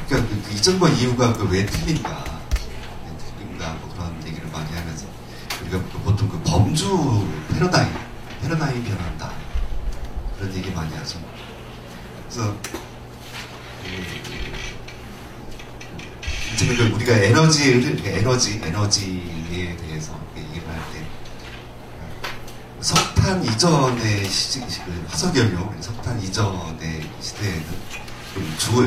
그러니까 그 이전과 이후가 왜 틀린가? 왜 틀린가? 뭐 그런 얘기를 많이 하면서 우리가 보통 그 범주 패러다임이 변한다. 그런 얘기 많이 하죠. 그래서 이제 우리가 에너지에 대해서 얘기를 할 때 석탄 이전의 화석연료, 석탄 이전의 시대에는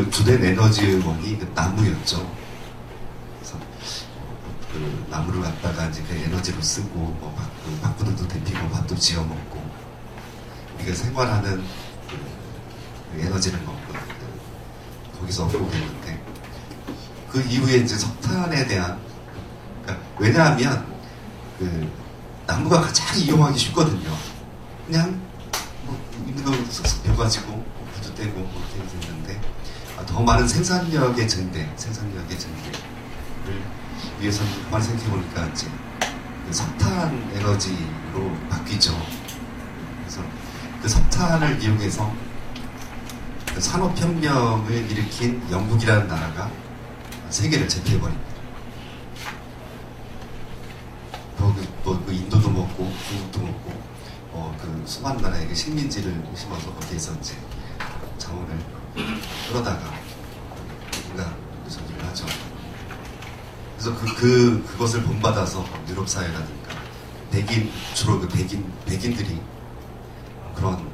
주된 에너지원이 나무였죠. 그래서 그 나무를 갖다가 이제 그 에너지로 쓰고 뭐 바꾸들도 데피고 밥도 지어 먹고 우리가 생활하는 그 에너지를 먹고 거기서 얻고 있는데 그 이후에 이제 석탄에 대한 그러니까 왜냐하면 그 나무가 가장 이용하기 쉽거든요. 그냥 뭐 있는 거 섞여가지고 부도 떼고 뭐 이렇게 되는데 더 많은 생산력의 증대를 위해서는 가만히 생각해보니까 이제 그 석탄 에너지로 바뀌죠. 그래서 그 석탄을 이용해서 그 산업혁명을 일으킨 영국이라는 나라가 세계를 제패해버립니다. 그 인도도 먹고 중국도 먹고 그 수많은 나라에게 식민지를 심어서 거기에서 이제 자원을 끌어다가 우리가 전쟁을 하죠. 그래서 그것을 본받아서 유럽 사회라든가 주로 그 백인들이 그런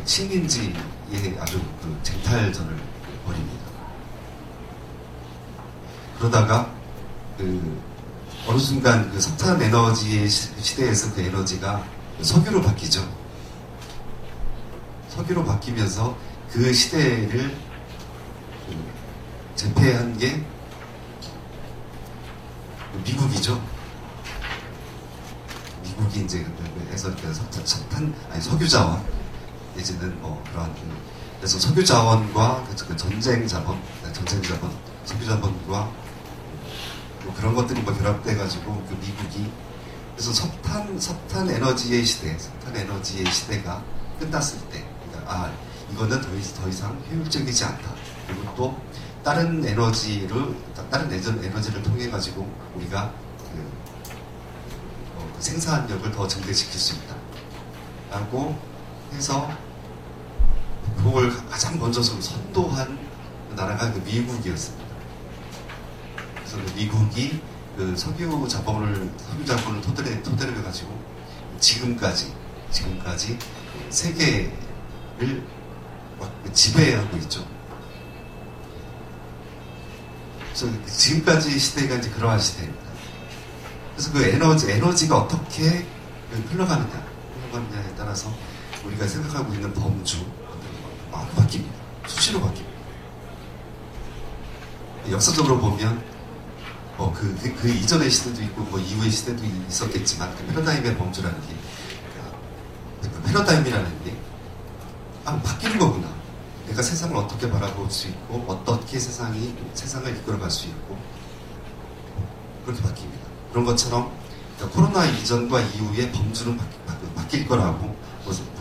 식민지에 아주 그 쟁탈전을 벌입니다. 그러다가 어느 순간 그 석탄 에너지의 시대에서 그 에너지가 석유로 바뀌죠. 석유로 바뀌면서 그 시대를 제패한 게 미국이죠. 미국이 이제 해서 석유 자원 내지는 뭐 그러한 그래서 석유 자원과 그 전쟁 자본, 석유 자본과 뭐 그런 것들이 뭐 결합돼가지고 그 미국이 그래서 석탄 에너지의 시대가 끝났을 때, 그러니까 이거는 더 이상 효율적이지 않다. 그리고 또 다른 에너지를 통해 가지고 우리가 그 생산력을 더 증대시킬 수 있다.라고 해서 그걸 가장 먼저 선도한 나라가 그 미국이었습니다. 그래서 미국이 그 석유 자본을 토대로 가지고 지금까지 세계를 지배하고 있죠. 그래서 지금까지 시대가 이제 그러한 시대입니다. 그래서 그 에너지가 어떻게 흘러가느냐에 따라서 우리가 생각하고 있는 범주 바뀝니다. 수시로 바뀝니다. 역사적으로 보면 그 이전의 시대도 있고 뭐 이후의 시대도 있었겠지만 그 패러다임의 범주라는 게 그 패러다임이라는 게 바뀌는 거구나. 내가 세상을 어떻게 바라볼 수 있고 어떻게 세상을 이끌어갈 수 있고 그렇게 바뀝니다. 그런 것처럼 코로나 이전과 이후의 범주는 바뀔 거라고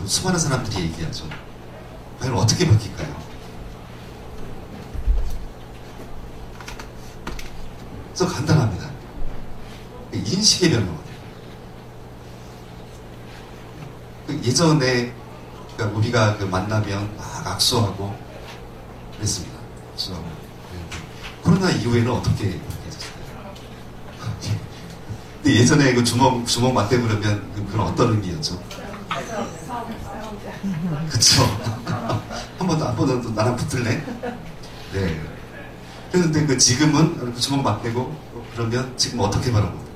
수많은 사람들이 얘기하죠. 과연 어떻게 바뀔까요? 그래서 간단합니다. 인식의 변화거든요. 예전에 그러니까 우리가 만나면 막 악수하고 그랬습니다. 악수하고. 코로나 이후에는 어떻게 바뀌었어요? 근데 예전에 그 주먹 맞대 그러면 그건 어떤 의미였죠? 그쵸? 한 번도 나랑 붙을래? 네. 그런데 지금은 주먹 맞대고 그러면 지금 어떻게 바라보고?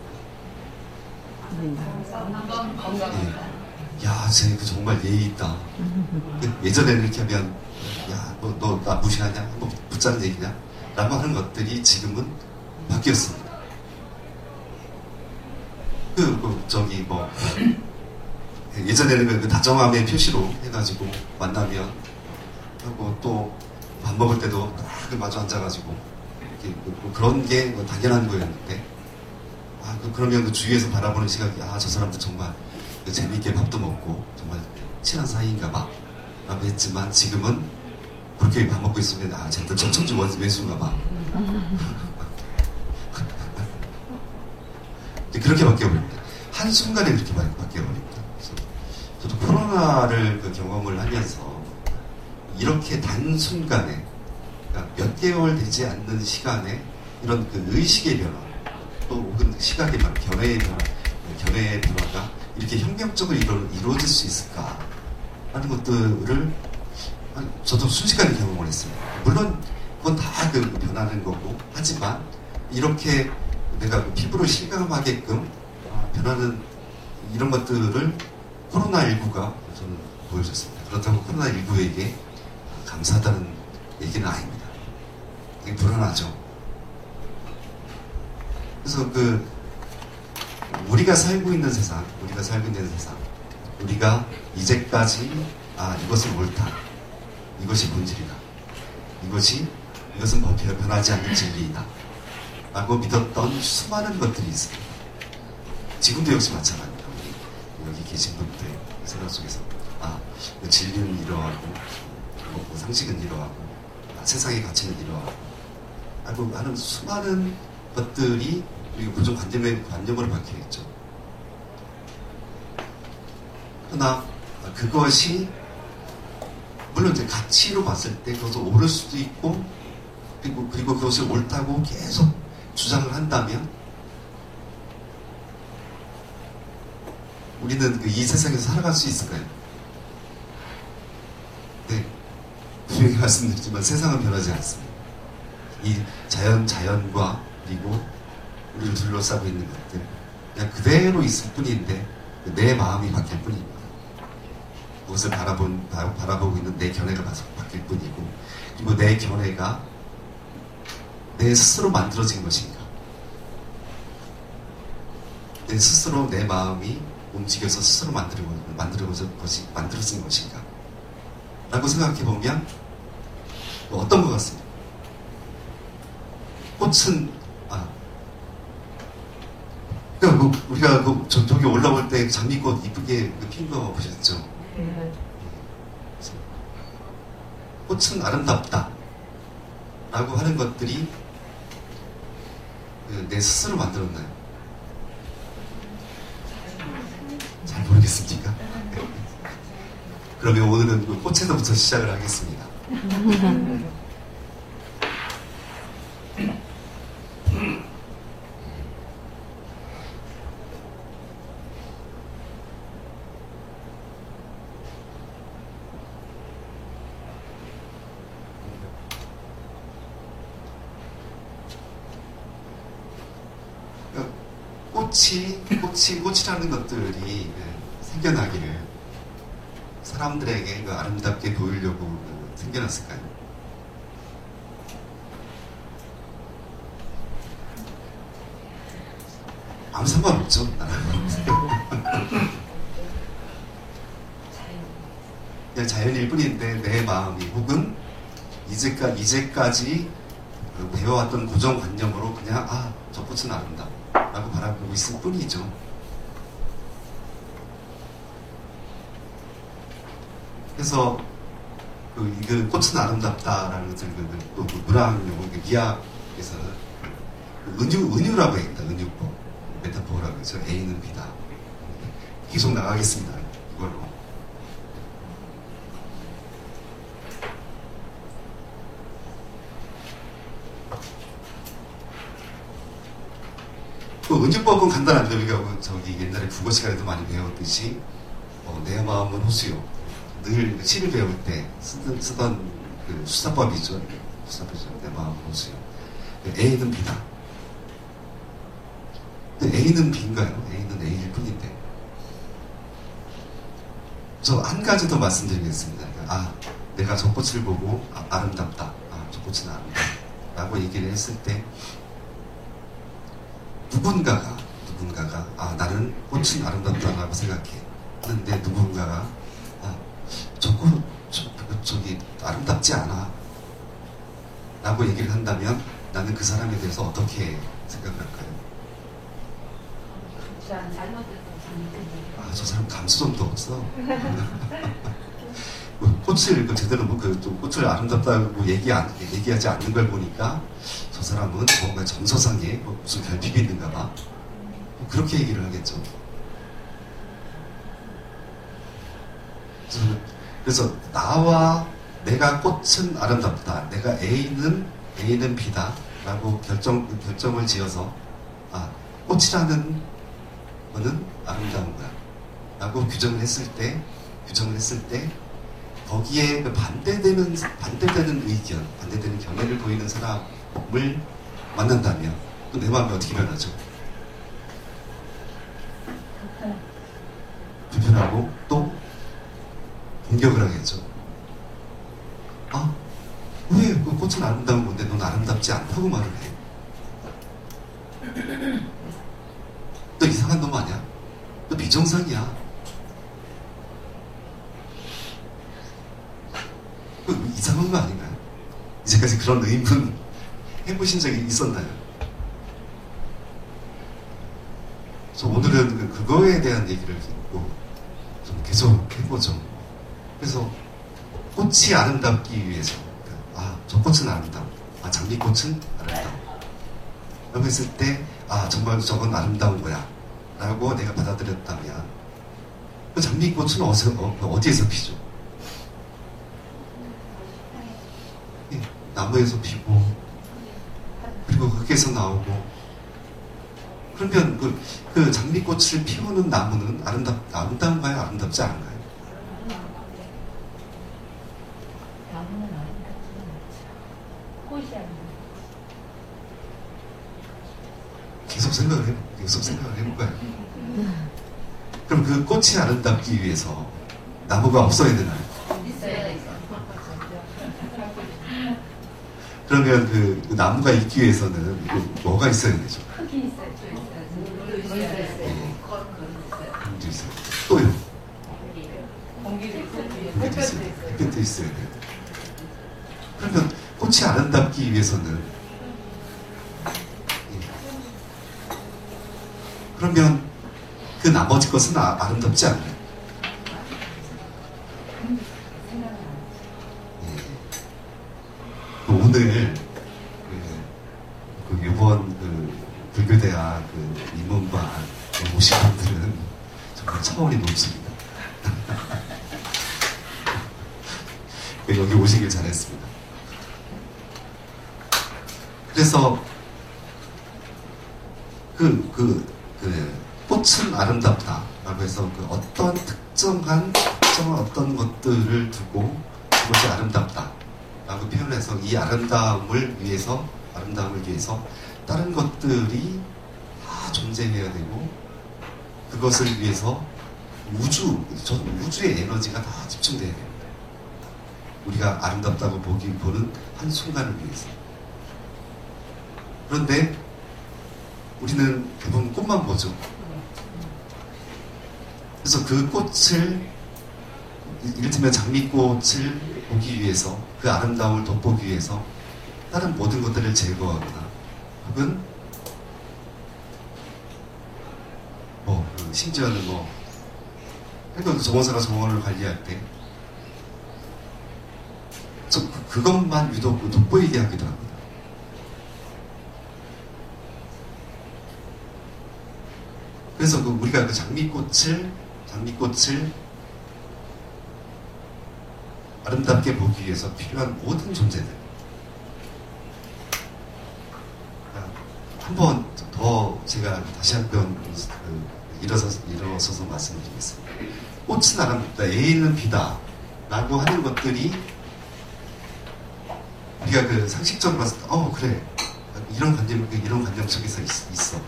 야, 쟤 정말 예의 있다. 예전에는 이렇게 하면 야, 너 나 무시하냐? 뭐 붙자는 얘기냐? 라고 하는 것들이 지금은 바뀌었습니다. 예전에는 그 다정함의 표시로 해가지고 만나면 하고 또 밥 먹을 때도 딱 마주 앉아가지고 이렇게 그런 게 당연한 거였는데 그러면 그 주위에서 바라보는 시각이 저 사람들 정말 재미있게 밥도 먹고 정말 친한 사이인가 봐 라고 했지만 지금은 그렇게 밥 먹고 있으면 아 쟤들 전청주 원수인가 봐. 그렇게 바뀌어버립니다. 한순간에 그렇게 바뀌어버립니다. 저도 코로나를 경험을 하면서 이렇게 단순간에 그러니까 몇 개월 되지 않는 시간에 이런 의식의 변화 또 혹은 시각의 변화, 견해의 변화가 이렇게 혁명적으로 이루어질 수 있을까 하는 것들을 저도 순식간에 경험을 했습니다. 물론 그건 다 변하는 거고 하지만 이렇게 내가 피부로 실감하게끔 변하는 이런 것들을 코로나19가 저는 보여줬습니다. 그렇다고 코로나19에게 감사하다는 얘기는 아닙니다. 되게 불안하죠. 그래서 우리가 살고 있는 세상, 우리가 이제까지 이것은 옳다, 이것이 본질이다, 이것은 변하지 않는 진리이다 라고 믿었던 수많은 것들이 있습니다. 지금도 역시 마찬가지입니다. 여기 계신 분들 생각 속에서 진리는 이러하고 상식은 이러하고 세상의 가치는 이러하고 라고 하는 수많은 것들이 우리가 고정 관념으로 박혀있죠. 그러나 그것이 물론 이제 가치로 봤을 때 그것을 옳을 수도 있고 그리고 그것이 옳다고 계속 주장을 한다면 우리는 이 세상에서 살아갈 수 있을까요? 네, 분명히 말씀드리지만 세상은 변하지 않습니다. 이 자연과 그리고 우리를 둘러싸고 있는 것들 그냥 그대로 있을 뿐인데 내 마음이 바뀔 뿐입니다. 그것을 바라보고 있는 내 견해가 바뀔 뿐이고 그리고 내 견해가 내 스스로 만들어진 것인가, 내 스스로 내 마음이 움직여서 스스로 만들어진 것인가 라고 생각해보면 어떤 것 같습니다. 꽃은 그러니까 우리가 저기 올라올 때 장미꽃 이쁘게 핀 거 보셨죠? 꽃은 아름답다 라고 하는 것들이 내 스스로 만들었나요? 잘 모르겠습니까? 그러면 오늘은 꽃에서부터 시작을 하겠습니다. 꽃이라는 것들이 생겨나기를 사람들에게 아름답게 보이려고 생겨났을까요? 아무 상관없죠. 그냥 자연일 뿐인데 내 마음이 혹은 이제까지 배워왔던 고정관념으로 그냥 저 꽃은 아름다 라고 바라보고 있을 뿐이죠. 그래서 꽃은 아름답다라는 것을 또 문학용어 미학에서는 은유라고 했다. 은유법 메타포라고 해서 A는 B다. 계속 나가겠습니다. 이걸로. 은유법은 간단합니다. 우리가 저기 옛날에 국어 시간에도 많이 배웠듯이 내 마음은 호수요. 늘 시를 배울 때 쓰던 수사법이죠. 내 마음은 호수요. A는 B다. 근데 A는 B인가요? A는 A일 뿐인데. 저 한 가지 더 말씀드리겠습니다. 내가 저 꽃을 보고 아름답다. 저 꽃은 아름답다. 라고 얘기를 했을 때 누군가가 나는 꽃은 아름답다라고 생각해 하는데 누군가가 저기 아름답지 않아 라고 얘기를 한다면 나는 그 사람에 대해서 어떻게 생각을 할까요? 저 사람 감수성도 없어. 꽃을 제대로 또 꽃을 아름답다고 얘기하지 않는 걸 보니까 저 사람은 뭔가 정서상에 무슨 결핍이 있는가 봐. 그렇게 얘기를 하겠죠. 그래서 나와 내가 꽃은 아름답다. 내가 A는 B다. 라고 결정을 지어서 꽃이라는 거는 아름다운 거야. 라고 규정을 했을 때 거기에 반대되는 의견, 반대되는 견해를 보이는 사람을 만난다면 또 내 마음이 어떻게 변하죠? 불편하고 또 공격을 하겠죠. 왜 그 꽃은 아름다운 건데 넌 아름답지 않다고 말을 해? 너 이상한 놈 아니야? 너 비정상이야. 이상한 거 아닌가요? 이제까지 그런 의문 해보신 적이 있었나요? 그래서 오늘은 그거에 대한 얘기를 좀 계속 해보죠. 그래서 꽃이 아름답기 위해서 저 꽃은 아름다워. 장미꽃은 아름다워. 라고 했을 때 정말 저건 아름다운 거야 라고 내가 받아들였다면 그 장미꽃은 어디에서 피죠? 나무에서 피고 그리고 흙에서 나오고 그러면 그 장미꽃을 피우는 나무는 아름다운가요? 아름답지 않은가요? 나무는 아름답지 않죠. 꽃이 아름답죠. 계속 생각을 해볼까요? 그럼 그 꽃이 아름답기 위해서 나무가 없어야 되나요? 있어요. 그러면 그 나무가 있기 위해서는 뭐가 있어야 되죠? 흙이 있어요. 물도 있어요. 물도 있어요. 또요? 공기도 있어요. 햇볕도 있어야 돼요. 그러면 꽃이 아름답기 위해서는 그러면 그 나머지 것은 아름답지 않나요? 오늘 이번 불교대학 입문반 오신 분들은 정말 차원이 높습니다. 여기 오시길 잘했습니다. 그래서 꽃은 아름답다라고 해서 어떤 특정한 어떤 것들을 두고 그것이 아름답다라고 표현해서 이 아름다움을 위해서 다른 것들이 다 존재해야 되고 그것을 위해서 우주의 에너지가 다 집중돼야 됩니다. 우리가 아름답다고 보는 한순간을 위해서. 그런데 우리는 대부분 꽃만 보죠. 그래서 그 꽃을 이를테면 장미꽃을 보기 위해서 그 아름다움을 돋보기 위해서 다른 모든 것들을 제거하거나 혹은 심지어는 정원사가 정원을 관리할 때 그것만 유독 돋보이게 하기도 합니다. 그래서 우리가 장미꽃을 아름답게 보기 위해서 필요한 모든 존재들 한 번 더 제가 다시 한번 일어서서 말씀드리겠습니다. 꽃은 아름답다, A는 B다 라고 하는 것들이 우리가 상식적으로 봤을 때 그래 이런 관념 속에서 있어.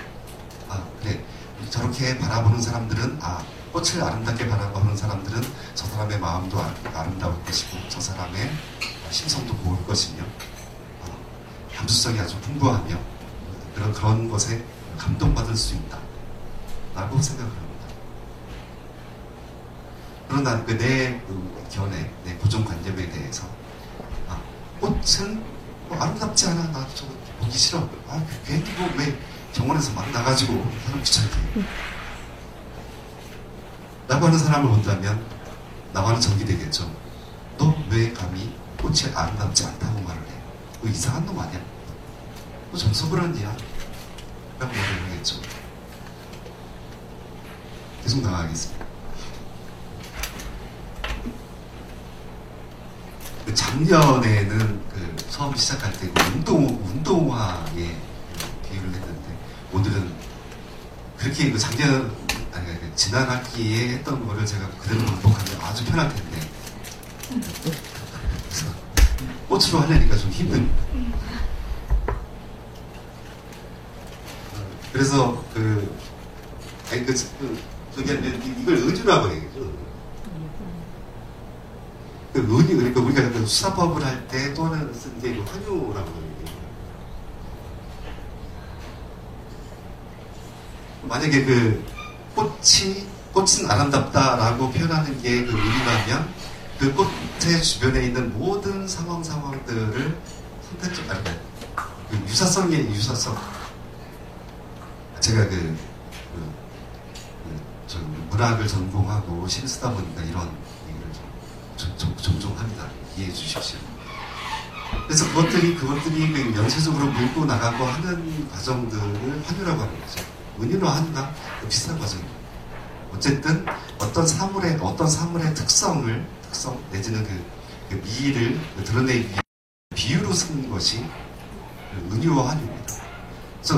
그래 저렇게 바라보는 사람들은 꽃을 아름답게 바라보는 사람들은 저 사람의 마음도 아름다울 것이고 저 사람의 심성도 고울 것이며 감수성이 아주 풍부하며 그런 것에 감동받을 수 있다 라고 생각을 합니다. 그러나 내 견해, 내 고정관념에 대해서 꽃은 아름답지 않아. 나 저거 보기 싫어. 괜히 왜 정원에서 막 나가지고 사람 귀찮게 라고 하는 사람을 본다면 나와는 적이 되겠죠. 너 꽃이 아름답지 않다고 말을 해요. 뭐 이상한 놈 아니야? 뭐 정서불안이야? 라고 말을 하겠죠. 계속 나가겠습니다. 작년에는 처음 시작할 때 운동화에 비유를 했는데, 오늘은 그렇게 작년, 아니, 지난 학기에 했던 거를 제가 그대로 반복하면 아주 편할 텐데, 그래서 꽃으로 하려니까 좀 힘든. 그래서 이걸 은유라고 얘기죠. 그러니까 우리가 수사법을 할 때 또 하나 쓴 게 환유라고 얘기해요. 만약에 꽃은 아름답다라고 표현하는 게 은유라면 그 꽃의 주변에 있는 모든 상황들을 유사성의 유사성. 제가 저 문학을 전공하고 시를 쓰다 보니까 이런 얘기를 종종 합니다. 이해해 주십시오. 그래서 그것들이 연쇄적으로 밀고 나가고 하는 과정들을 환유라고 하는 거죠. 은유와 환유가 비슷한 과정입니다. 어쨌든 어떤 사물의 특성 내지는 그 미를 드러내기 위해 비유로 쓰는 것이 은유와 환유입니다. 그래서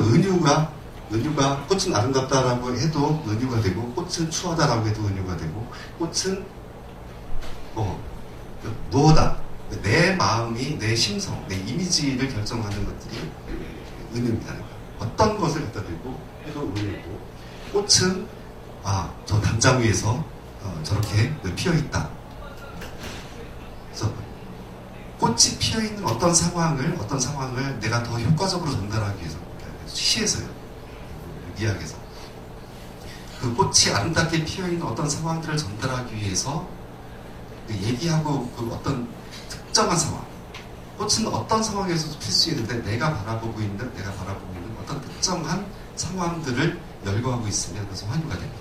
은유가 꽃은 아름답다라고 해도 은유가 되고, 꽃은 추하다라고 해도 은유가 되고, 꽃은 뭐다, 내 마음이, 내 심성, 내 이미지를 결정하는 것들이 은유입니다. 어떤 것을 갖다 대고 해도 은유고, 꽃은 저 담장 위에서 저렇게 피어있다. 그래서 꽃이 피어있는 어떤 상황을 내가 더 효과적으로 전달하기 위해서, 시에서요, 이야기에서 그 꽃이 아름답게 피어있는 어떤 상황들을 전달하기 위해서 얘기하고, 어떤 특정한 상황, 꽃은 어떤 상황에서도 필 수 있는데 내가 바라보고 있는 어떤 특정한 상황들을 열거하고 있으면 그것은 환유가 됩니다.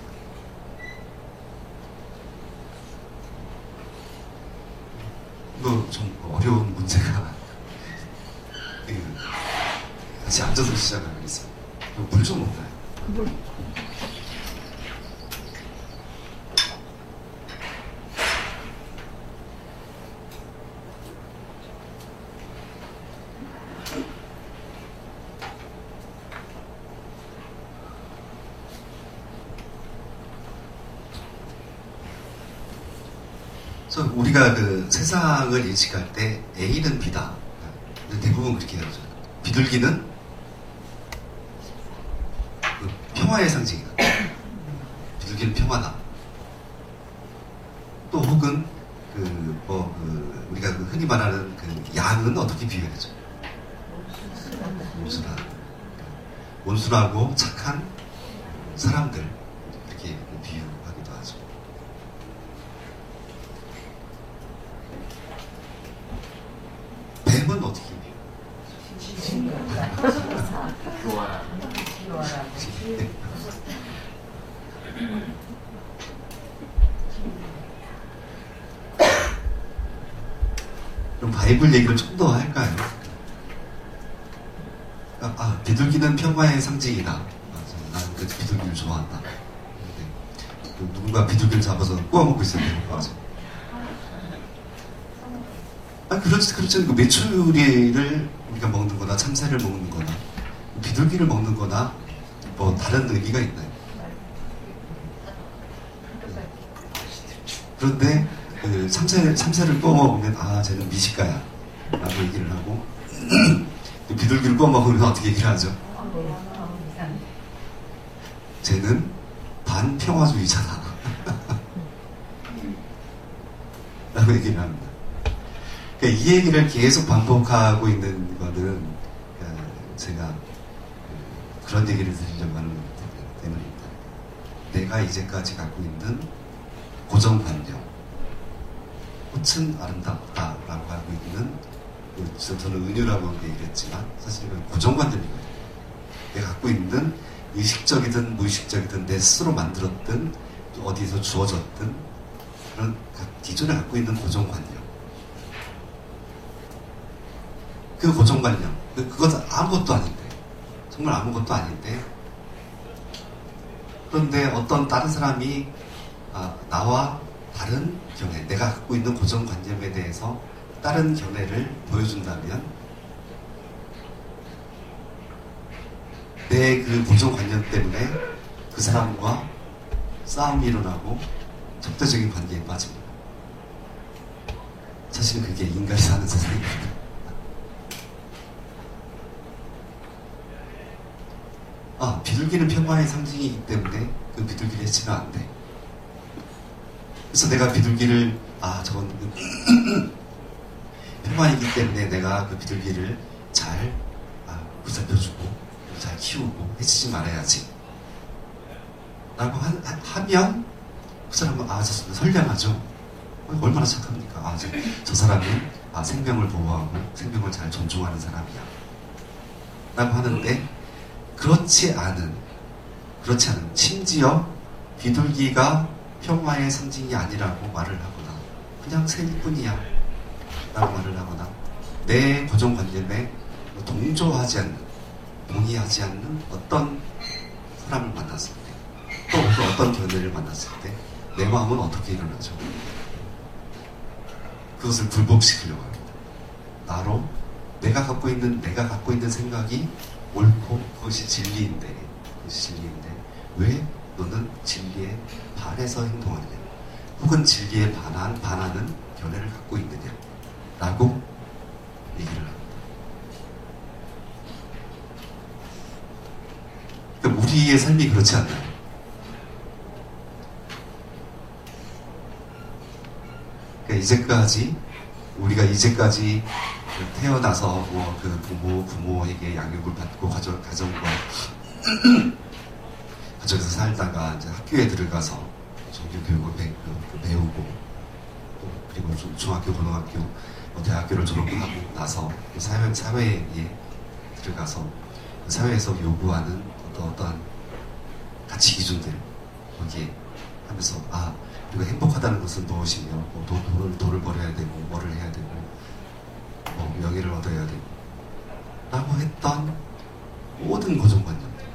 이거 좀 어려운 문제가 다시 앉아서 시작하겠습니다. 물 좀 먹나요? 그래서 우리가 세상을 인식할 때 A는 B다. 대부분 그렇게 하죠. 비둘기는 평화의 상징이다. 비둘기는 평화다. 또 혹은 우리가 흔히 말하는 양은 어떻게 비유하죠? 온순하고 착한 사람들, 이렇게 비유하기도 하죠. 뱀은 어떻게 비유해요? 그럼 바이블 얘기를 좀 더 할까요? 비둘기는 평화의 상징이다. 나는 그 비둘기를 좋아한다. 누군가 비둘기를 잡아서 구워먹고 있었는데, 맞아. 그렇죠. 메추리를 우리가 먹는 거나 참새를 먹는 거나 비둘기를 먹는 거나 뭐 다른 의미가 있나요? 그런데 참새를 구워 먹으면 쟤는 미식가야 라고 얘기를 하고 비둘기를 구워 먹으면 어떻게 얘기를 하죠? 쟤는 반평화주의자다 라고 얘기를 합니다. 그러니까 이 얘기를 계속 반복하고 있는 거는 제가 그런 얘기를 드리려고 하는 것 때문입니다. 내가 이제까지 갖고 있는 고정관념, 꽃은 아름답다라고 하고 있는, 저는 은유라고 얘기를 했지만 사실은 고정관념이거든요. 내가 갖고 있는 의식적이든 무의식적이든 내 스스로 만들었든 어디서 주어졌든 그런 기존에 갖고 있는 고정관념, 그 고정관념, 그건 아무것도 아닌데, 정말 아무것도 아닌데, 그런데 어떤 다른 사람이 나와 다른 견해, 내가 갖고 있는 고정관념에 대해서 다른 견해를 보여준다면 내 그 고정관념 때문에 그 사람과 싸움이 일어나고 적대적인 관계에 빠집니다. 사실 그게 인간이 사는 세상입니다. 비둘기는 평화의 상징이기 때문에 그 비둘기를 해치면 안 돼. 그래서 내가 비둘기를 저건 평화이기 때문에 내가 그 비둘기를 잘 붙잡혀주고 잘 키우고 해치지 말아야지 라고 하면 그 사람은 저 선량하죠. 얼마나 착합니까? 저 사람은 생명을 보호하고 생명을 잘 존중하는 사람이야 라고 하는데, 그렇지 않은 심지어 비둘기가 평화의 상징이 아니라고 말을 하거나 그냥 새일 뿐이야 라고 말을 하거나 내 고정관념에 동의하지 않는 어떤 사람을 만났을 때, 또 어떤 견해를 만났을 때 내 마음은 어떻게 일어나죠? 그것을 불복시키려고 합니다. 내가 갖고 있는 생각이 옳고 그것이 진리인데 왜 너는 진리에 반해서 행동하느냐, 혹은 진리에 반하는 견해를 갖고 있느냐 라고 얘기를 합니다. 그러니까 우리의 삶이 그렇지 않나요? 그러니까 우리가 이제까지 태어나서 그 부모에게 양육을 받고 가정에서 살다가 이제 학교에 들어가서 종교교육을 배우고, 그리고 중학교, 고등학교, 대학교를 졸업하고 나서 사회에 들어가서 사회에서 요구하는 어떠한 가치 기준들 거기에 하면서 그리고 행복하다는 것은 무엇이며, 돈을 벌어야 되고, 뭐를 해야 되고, 명예를 얻어야 되고 라고 했던 모든 고정관념들,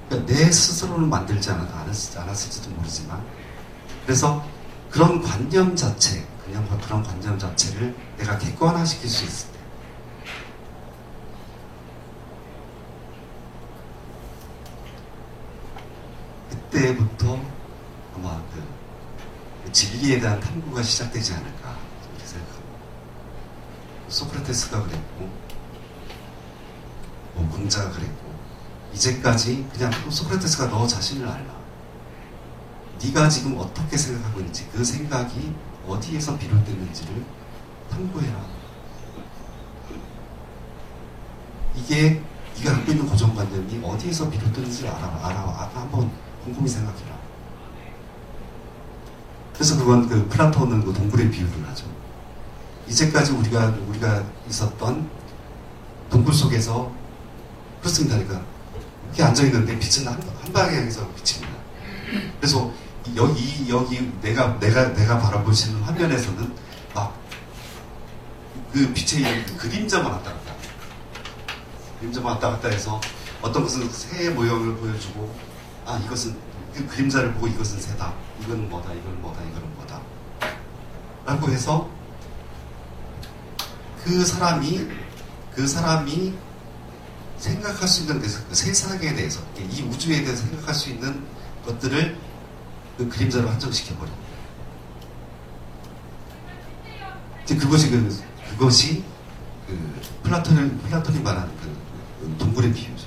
그러니까 내 스스로는 만들지 않았을지도 모르지만, 그래서 그런 관념 자체를 내가 객관화시킬 수 있을 때, 그때부터 아마 그 진리에 대한 탐구가 시작되지 않을까 이렇게 생각합니다. 소크라테스가 그랬고, 공자가 그랬고, 이제까지 그냥 소크라테스가 너 자신을 알라. 네가 지금 어떻게 생각하고 있는지, 그 생각이 어디에서 비롯됐는지를 탐구해라. 이게 네가 갖고 있는 고정관념이 어디에서 비롯됐는지 한번 곰곰이 생각해라. 그래서 그건 플라톤은 동굴의 비유를 하죠. 이제까지 우리가 있었던 동굴 속에서 그렇습니다. 그러니까 이렇게 앉아있는데 빛은 한 방향에서 비칩니다. 그래서 여기 내가 바라보시는 화면에서는 막 그 빛의 그림자만 왔다 갔다 해서 어떤 것은 새의 모형을 보여주고, 이것은 그 그림자를 보고 이것은 새다, 이건 뭐다 라고 해서 그 사람이 생각할 수 있는 데서, 그 세상에 대해서, 이 우주에 대해서 생각할 수 있는 것들을 그 그림자로 한정시켜버립니다. 그것이 플라톤이 말하는 동굴의 비유죠.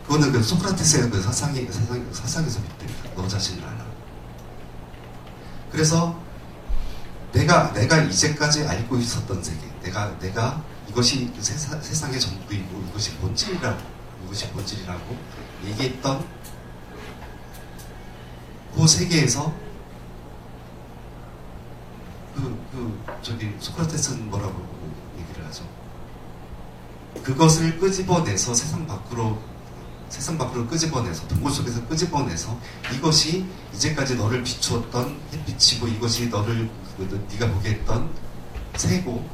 그거는 소크라테스의 사상에서 빗대입니다. 너 자신을 알라. 그래서 내가 이제까지 알고 있었던 세계, 내가 이것이 세상의 전부이고 이것이 본질이라고 얘기했던 그 세계에서 소크라테스는 뭐라고 얘기를 하죠? 그것을 끄집어내서 세상 밖으로 끄집어내서, 동굴 속에서 끄집어내서, 이것이 이제까지 너를 비추었던 햇빛이고, 이것이 네가 보게 했던 새고,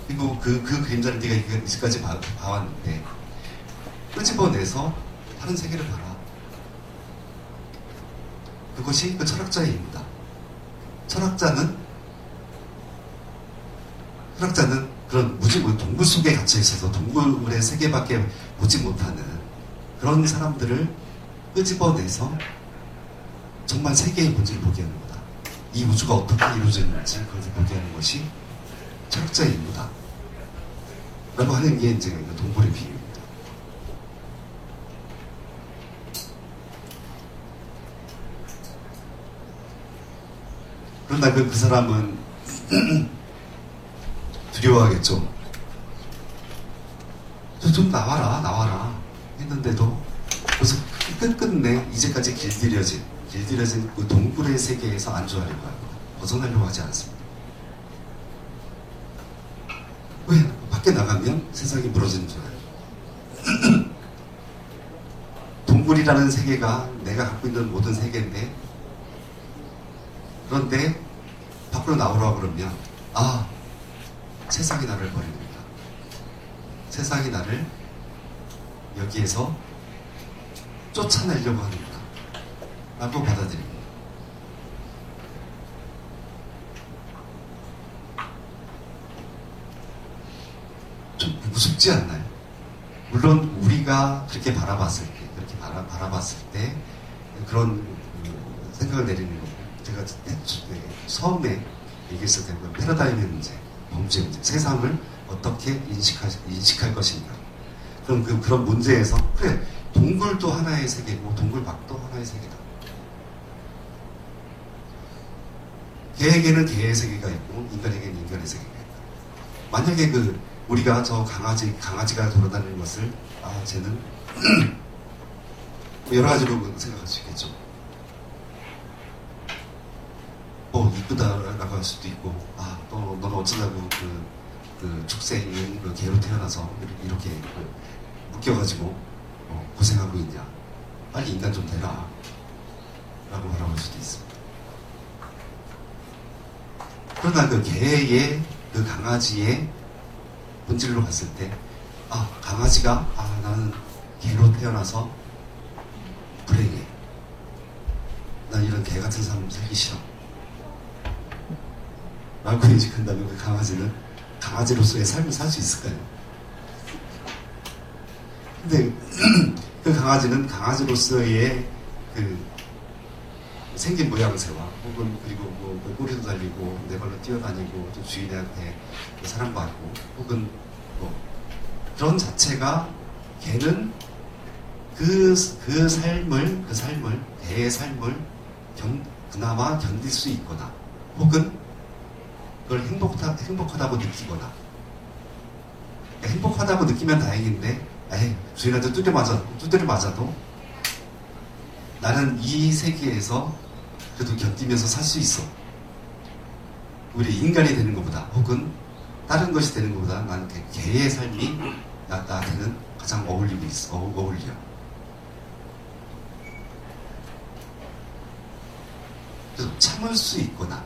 그리고 그 그림자를 네가 이제까지 봐왔는데 끄집어내서 다른 세계를 봐라. 그것이 그 철학자의 임무다. 철학자는 그런 동굴 속에 갇혀 있어서 동굴의 세계밖에 보지 못하는 그런 사람들을 끄집어내서 정말 세계의 본질을 보게 하는 거다. 이 우주가 어떻게 이루어졌는지 그걸 보게 하는 것이 철학자의 임무다. 라고 하는 게 이제 동굴의 비유입니다. 그러나 그 사람은 두려워하겠죠. 좀 나와라 했는데도 그래서 끝끝내 이제까지 길들여진 그 동굴의 세계에서 안주하려고 합니다. 벗어나려고 하지 않습니다. 왜? 밖에 나가면 세상이 무너지는 줄 알아요. 동굴이라는 세계가 내가 갖고 있는 모든 세계인데, 그런데 밖으로 나오라고 그러면 세상이 나를 버립니다. 세상이 나를 여기에서 쫓아내려고 합니다. 라고 받아들입니다. 좀 무섭지 않나요? 물론 우리가 그렇게 바라봤을 때 그런 생각을 내리는 거고, 제가 처음에 얘기했을 때 패러다임의 문제, 범죄 문제, 세상을 어떻게 인식할 것인가. 그럼 그런 문제에서 그래, 동굴도 하나의 세계고 동굴 밖도 하나의 세계다. 개에게는 개의 세계가 있고 인간에게는 인간의 세계가 있다. 만약에 우리가 저 강아지가 돌아다니는 것을 쟤는 여러 가지로 생각할 수 있겠죠. 이쁘다라고 할 수도 있고, 너는 어쩌자고 그 축생인 그 개로 태어나서 이렇게 묶여가지고 고생하고 있냐. 빨리 인간 좀 되라. 라고 말할 수도 있습니다. 그러나 그 개의, 그 강아지의 본질로 봤을 때, 강아지가, 나는 개로 태어나서 불행해. 난 이런 개 같은 삶 살기 싫어. 라고 인식한다면 그 강아지는 강아지로서의 삶을 살 수 있을까요? 근데 그 강아지는 강아지로서의 그 생긴 모양새와 혹은 그리고 꼬리도 달리고 네 발로 뛰어다니고 또 주인한테 사랑받고 혹은 그런 자체가 걔는 그 삶을 개의 삶을 그나마 견딜 수 있거나 혹은 그걸 행복하다고 느끼거나, 행복하다고 느끼면 다행인데, 주인한테 두드려 맞아도 나는 이 세계에서 그래도 견디면서 살 수 있어. 우리 인간이 되는 것보다 혹은 다른 것이 되는 것보다 나는 개의 삶이 나한테는 가장 어울려. 그래서 참을 수 있거나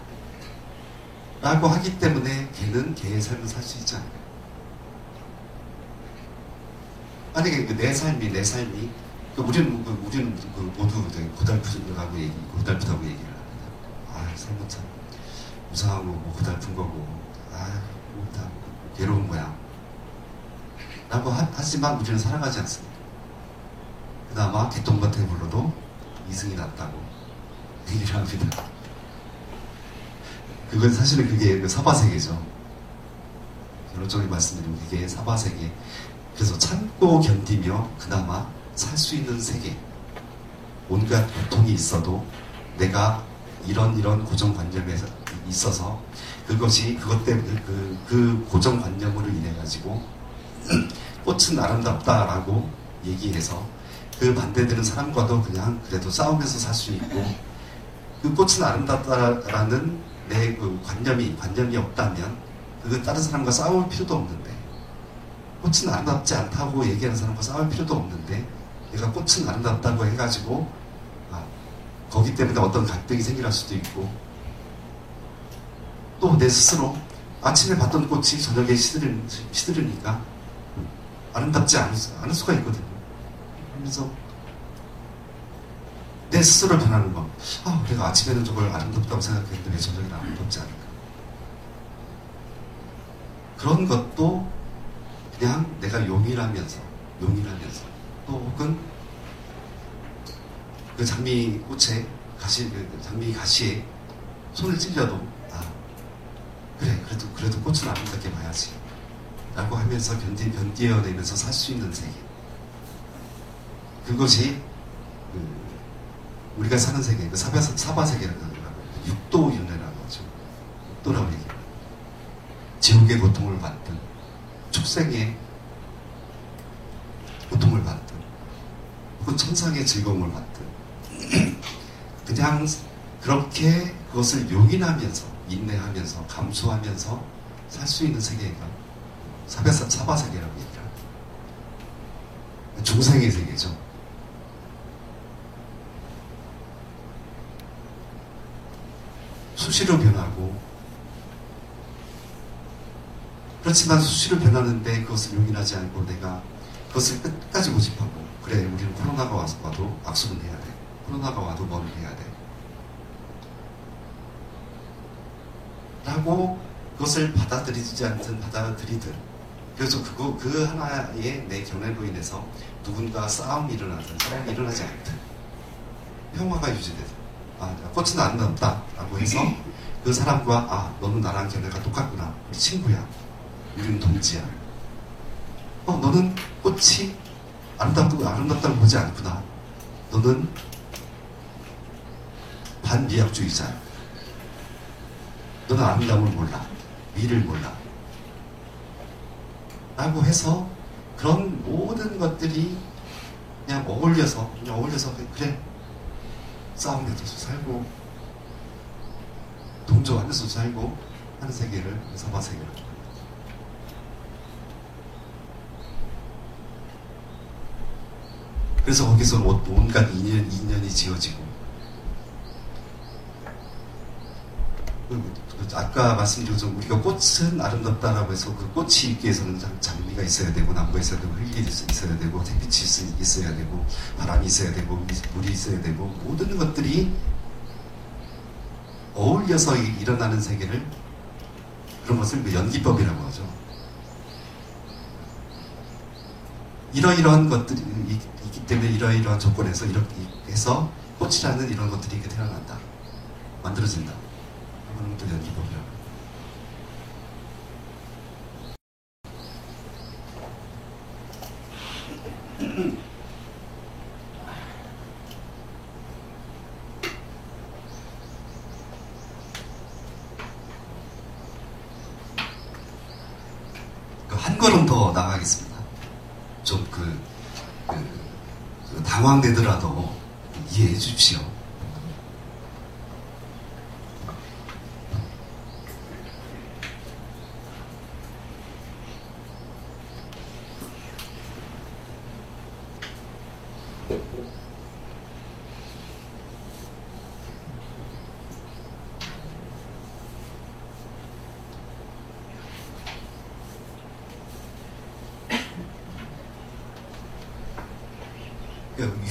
라고 하기 때문에 걔는 걔의 삶을 살 수 있지 않아요. 만약에 내 삶이 우리는 모두 고달프다고 얘기를 합니다. 삶은 참 무상하고 고달픈 거고 다 괴로운 거야 라고 하지만 우리는 살아가지 않습니다. 그나마 개똥밭에 불러도 이승이 낫다고 얘기를 합니다. 그건 사실은 그게 사바세계죠. 결론적으로 말씀드리면 그게 사바세계. 그래서 참고 견디며 그나마 살 수 있는 세계. 온갖 고통이 있어도 내가 이런 고정관념에 있어서 그것 때문에 그 고정관념으로 인해 가지고 꽃은 아름답다라고 얘기해서 그 반대되는 사람과도 그냥 그래도 싸우면서 살 수 있고, 그 꽃은 아름답다라는 내 그 관념이 없다면 그건 다른 사람과 싸울 필요도 없는데, 꽃은 아름답지 않다고 얘기하는 사람과 싸울 필요도 없는데 내가 꽃은 아름답다고 해가지고 거기 때문에 어떤 갈등이 생길 수도 있고, 또 내 스스로 아침에 봤던 꽃이 저녁에 시들으니까 아름답지 않을 수가 있거든요. 그래서 내 스스로 변하는 거. 내가 아침에는 저걸 아름답다고 생각했는데 왜 저녁에는 아름답지 않을까? 그런 것도 그냥 내가 용인하면서 또 혹은 그 장미꽃에 장미 가시에 손을 찔려도 그래 그래도 꽃은 아름답게 봐야지 라고 하면서 견디어내면서 살 수 있는 세계, 그것이 우리가 사는 세계, 그 사바 세계라고 하고 육도 윤회라고 하죠. 육도라고 얘기해요. 지옥의 고통을 받든 축생의 고통을 받든 혹은 천상의 즐거움을 받든 그냥 그렇게 그것을 용인하면서 인내하면서 감수하면서 살 수 있는 세계가 사바 세계라고 얘기합니다. 중생의 세계죠. 수시로 변하고, 그렇지만 수시로 변하는데 그것을 용인하지 않고 내가 그것을 끝까지 고집하고, 그래 우리는 코로나가 와도 악수는 해야 돼, 코로나가 와도 뭐를 해야 돼 라고 그것을 받아들이지 않든 받아들이든, 그래서 그 하나의 내 견해로 인해서 누군가 싸움이 일어나든 싸움이 일어나지 않든 평화가 유지되든, 꽃은 아름답다 라고 해서 그 사람과 너는 나랑 견해가 똑같구나, 우리 친구야, 우리는 동지야, 너는 꽃이 아름답다고 보지 않구나, 너는 반미학주의자야, 너는 아름다움을 몰라, 미를 몰라 라고 해서 그런 모든 것들이 그냥 어울려서 그래 싸움에도 살고 동조하면서 살고 하는 세계를 사바 세계를. 그래서 거기서 온갖 인연이 지어지고, 아까 말씀드린 것처럼 우리가 꽃은 아름답다라고 해서 그 꽃이 있기 위해서는 장미가 있어야 되고, 나무가 있어야 되고, 흙이 있어야 되고, 햇빛이 있어야 되고, 바람이 있어야 되고, 물이 있어야 되고, 모든 것들이 어울려서 일어나는 세계를, 그런 것을 연기법이라고 하죠. 이러이러한 것들이 있기 때문에 이러이러한 조건에서 이렇게 해서 꽃이라는 이런 것들이 이렇게 태어난다, 만들어진다. 그런 것도 연기법이라고. 한 걸음 더 나가겠습니다. 좀 당황되더라도 이해해 주십시오.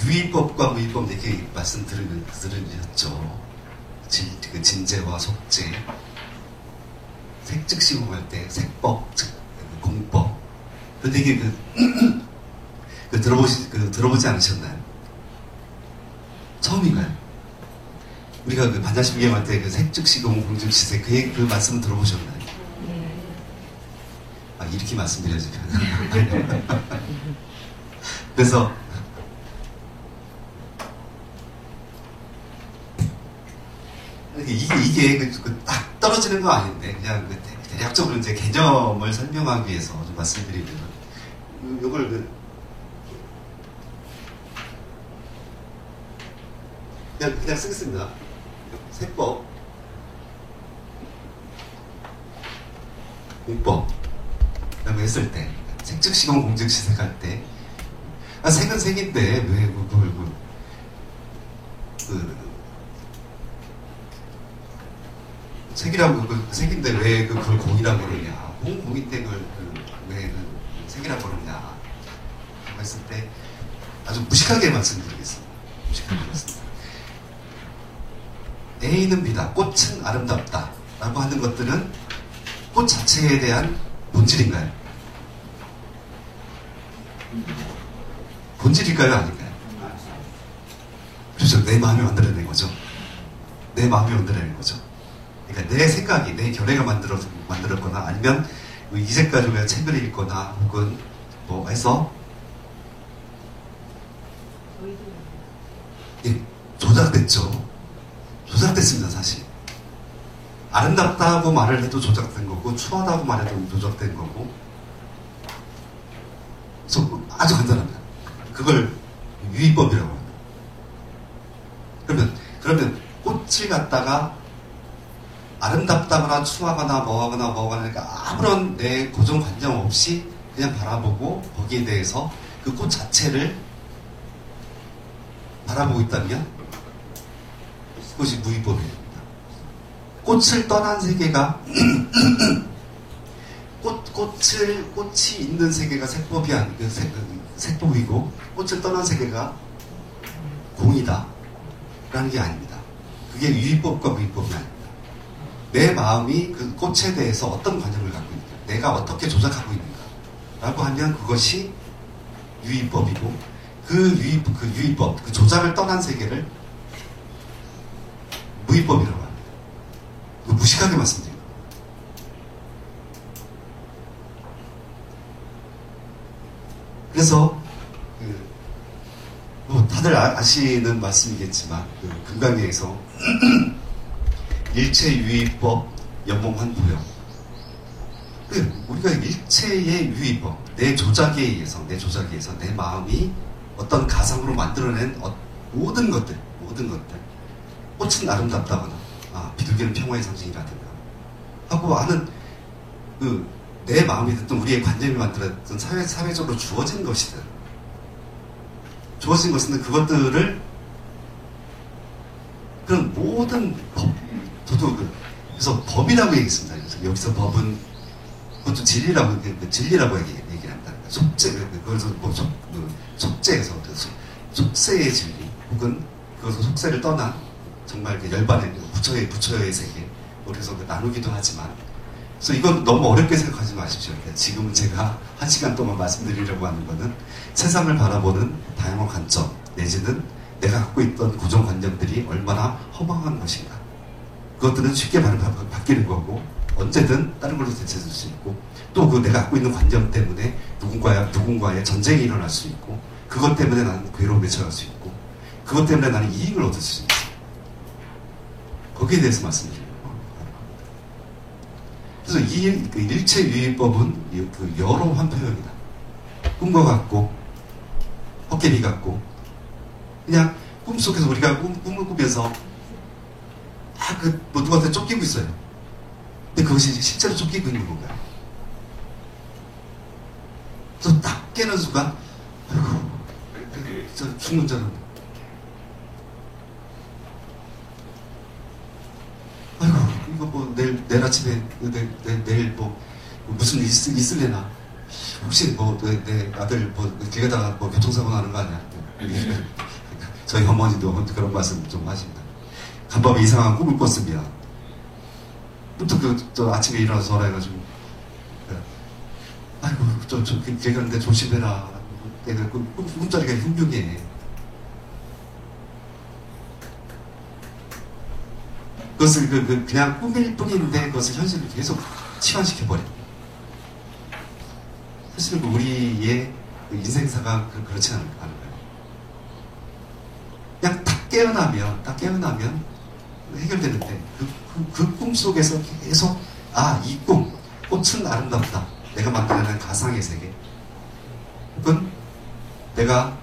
유의법과 무의법 이렇게 말씀드렸죠. 그 진제와 속제, 색즉 시공할 때 색법, 즉 공법. 그런데 이게 들어보지 않으셨나요? 처음인가요? 우리가 그 반야심경할 때 그 색즉 시공, 공즉 시색 그 말씀 들어보셨나요? 이렇게 말씀드려야지. 그래서 이게 딱 떨어지는 거 아닌데, 그냥 대략적으로 이제 개념을 설명하기 위해서 좀 말씀드리면, 이걸 그냥 쓰겠습니다. 색법, 공법 라고 했을 때, 색즉 시공 공즉 시색할 때, 색은 색인데 왜 색이라고, 색인데 왜 그걸 공이라고 그러냐. 공인데 왜 색이라고 그러냐. 라고 했을 때 아주 무식하게 말씀드리겠습니다. 무식하게 말씀드리겠습니다. A는 B다. 꽃은 아름답다. 라고 하는 것들은 꽃 자체에 대한 본질인가요? 본질일까요? 아닐까요? 그렇죠. 내 마음이 만들어낸 거죠. 내 마음이 만들어낸 거죠. 그러니까 내 생각이, 내 결례가 만들었거나 아니면 이색 가지고 책을 읽거나 혹은 뭐 해서 예, 조작됐죠. 조작됐습니다, 사실. 아름답다고 말을 해도 조작된 거고, 추하다고 말해도 조작된 거고. 그래서 아주 간단합니다. 그걸 유의법이라고 합니다. 그러면 꽃을 갖다가 아름답다거나 추하거나 뭐하거나 하니까 아무런 내 고정관념 없이 그냥 바라보고 거기에 대해서 그 꽃 자체를 바라보고 있다면 그것이 무위법입니다. 꽃을 떠난 세계가 꽃이 있는 세계가 색법이 아니고 색법이고 꽃을 떠난 세계가 공이다 라는 게 아닙니다. 그게 유의법과 무의법이 아닙니다. 내 마음이 그 꽃에 대해서 어떤 관념을 갖고 있는가, 내가 어떻게 조작하고 있는가 라고 하면 그것이 유의법이고 그 유의법, 그 조작을 떠난 세계를 무의법이라고 합니다. 무식하게 말씀드립니다. 그래서 뭐 다들 아시는 말씀이겠지만 금강경에서 일체유의법 연몽환부요. 우리가 일체의 유의법, 내 조작에 의해서 내 마음이 어떤 가상으로 만들어낸 모든 것들 꽃은 아름답다거나 비둘기는 평화의 상징이라든가 하고 하는 내 마음이 됐든 우리의 관념이 만들었던 사회적으로 주어진 것이든 그것들을 그런 모든 법, 저도 그래서 법이라고 얘기했습니다. 그래서 여기서 법은 그것도 진리라고 얘기를 한다. 그래서 뭐 속죄에서 속세의 진리 혹은 그것을 속세를 떠난 정말 열반의 부처의 세계 그래서 나누기도 하지만 그래서 이건 너무 어렵게 생각하지 마십시오. 그러니까 지금은 제가 1시간 동안 말씀드리려고 하는 거는 세상을 바라보는 다양한 관점 내지는 내가 갖고 있던 고정관념들이 얼마나 허망한 것인가 그것들은 쉽게 바뀌는 거고 언제든 다른 걸로 대체될 수 있고 또 그 내가 갖고 있는 관념 때문에 누군가의 전쟁이 일어날 수 있고 그것 때문에 나는 괴로움에 처할 수 있고 그것 때문에 나는 이익을 얻을 수 있어요. 거기에 대해서 말씀드립니다. 그래서 이 일체유의법은 여러한 표현이다. 꿈과 같고 헛개비 같고 그냥 꿈속에서 우리가 꿈을 꾸면서 뭐 누구한테 쫓기고 있어요. 근데 그것이 실제로 쫓기고 있는 건가요? 그래서 딱 깨는 순간 아이고 저 죽는 자는 아이고 이거 뭐 내일 아침에 내일 뭐 무슨 일 있을래나 혹시 뭐 내 아들 뭐 길 가다가 뭐 교통사고 나는 거 아니야? 저희 어머니도 그런 말씀 좀 하십니다. 간밤에 이상한 꿈을 꿨습니다. 또 아침에 일어나서 전화해가지고 아이고 길 가는데 조심해라. 내가 꿈자리가 흉흉해. 그것을 그냥 꿈일 뿐인데 그것을 현실로 계속 치환시켜버립니다. 사실은 우리의 인생사가 그렇지 않을까요? 그냥 딱 깨어나면 해결되는데 그 꿈속에서 계속 이 꽃은 아름답다. 내가 만들어낸 가상의 세계 혹은 내가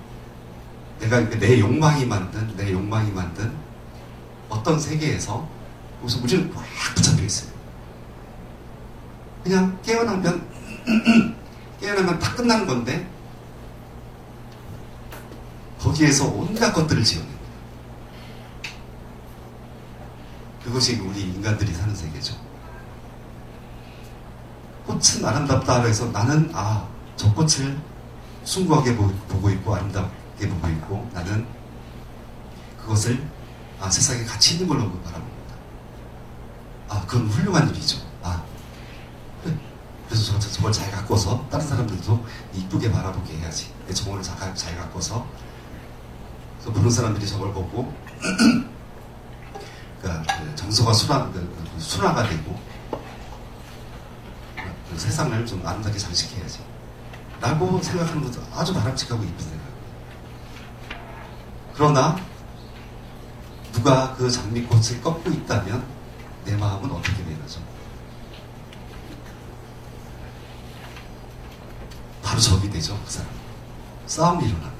내 욕망이 만든 어떤 세계에서 거기서 우리는 꽉 붙잡혀 있어요. 그냥 깨어나면 다 끝난 건데 거기에서 온갖 것들을 지어냅니다. 그것이 우리 인간들이 사는 세계죠. 꽃은 아름답다 해서 나는 저 꽃을 숭고하게 보고 있고 아름답게 보고 있고 나는 그것을 세상에 가치 있는 걸로 바라봅니다. 그건 훌륭한 일이죠. 그래. 그래서 저걸 잘 가꿔서 다른 사람들도 이쁘게 바라보게 해야지. 저걸 잘 가꿔서 그래서 모르는 사람들이 저걸 보고 그러니까 정서가 순화가 되고 세상을 좀 아름답게 장식해야지 라고 생각하는 것도 아주 바람직하고 이쁜 생각입니다. 그러나 누가 그 장미꽃을 꺾고 있다면 내 마음은 어떻게 되나죠? 바로 적이 되죠. 그 사람 싸움이 일어납니다.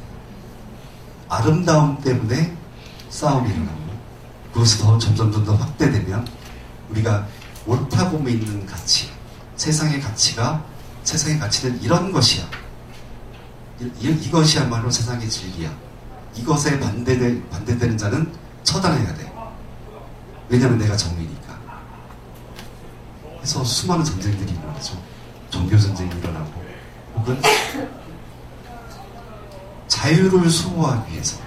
아름다움 때문에 싸움이 일어나고 그것이 점점 더 확대되면 우리가 옳다고 믿는 가치, 세상의 가치는 이런 것이야. 이것이야말로 세상의 진리야. 이것에 반대되는 자는 처단해야 돼. 왜냐하면 내가 정의니까. 그래서 수많은 전쟁들이 일어나죠. 종교전쟁이 일어나고 혹은 자유를 수호하기 위해서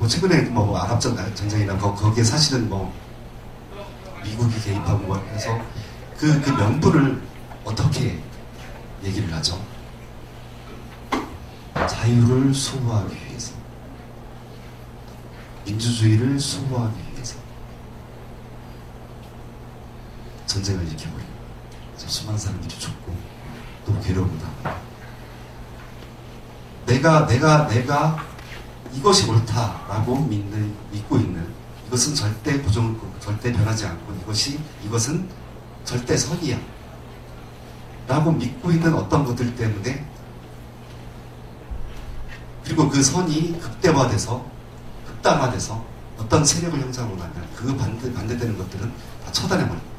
최근에 아랍 전쟁이나 거기에 사실은 미국이 개입하고 해서 그 명분을 어떻게 얘기를 하죠? 자유를 수호하기 위해서, 민주주의를 수호하기 위해서 전쟁을 일으켜버립니다. 수많은 사람들이 죽고 또 괴로움을 당하고 내가 이것이 옳다라고 믿고 있는 이것은 절대 절대 변하지 않고 이것은 절대 선이야 라고 믿고 있는 어떤 것들 때문에 그리고 그 선이 극단화돼서 어떤 세력을 형성하고 나면 그 반대되는 것들은 다 처단해버립니다.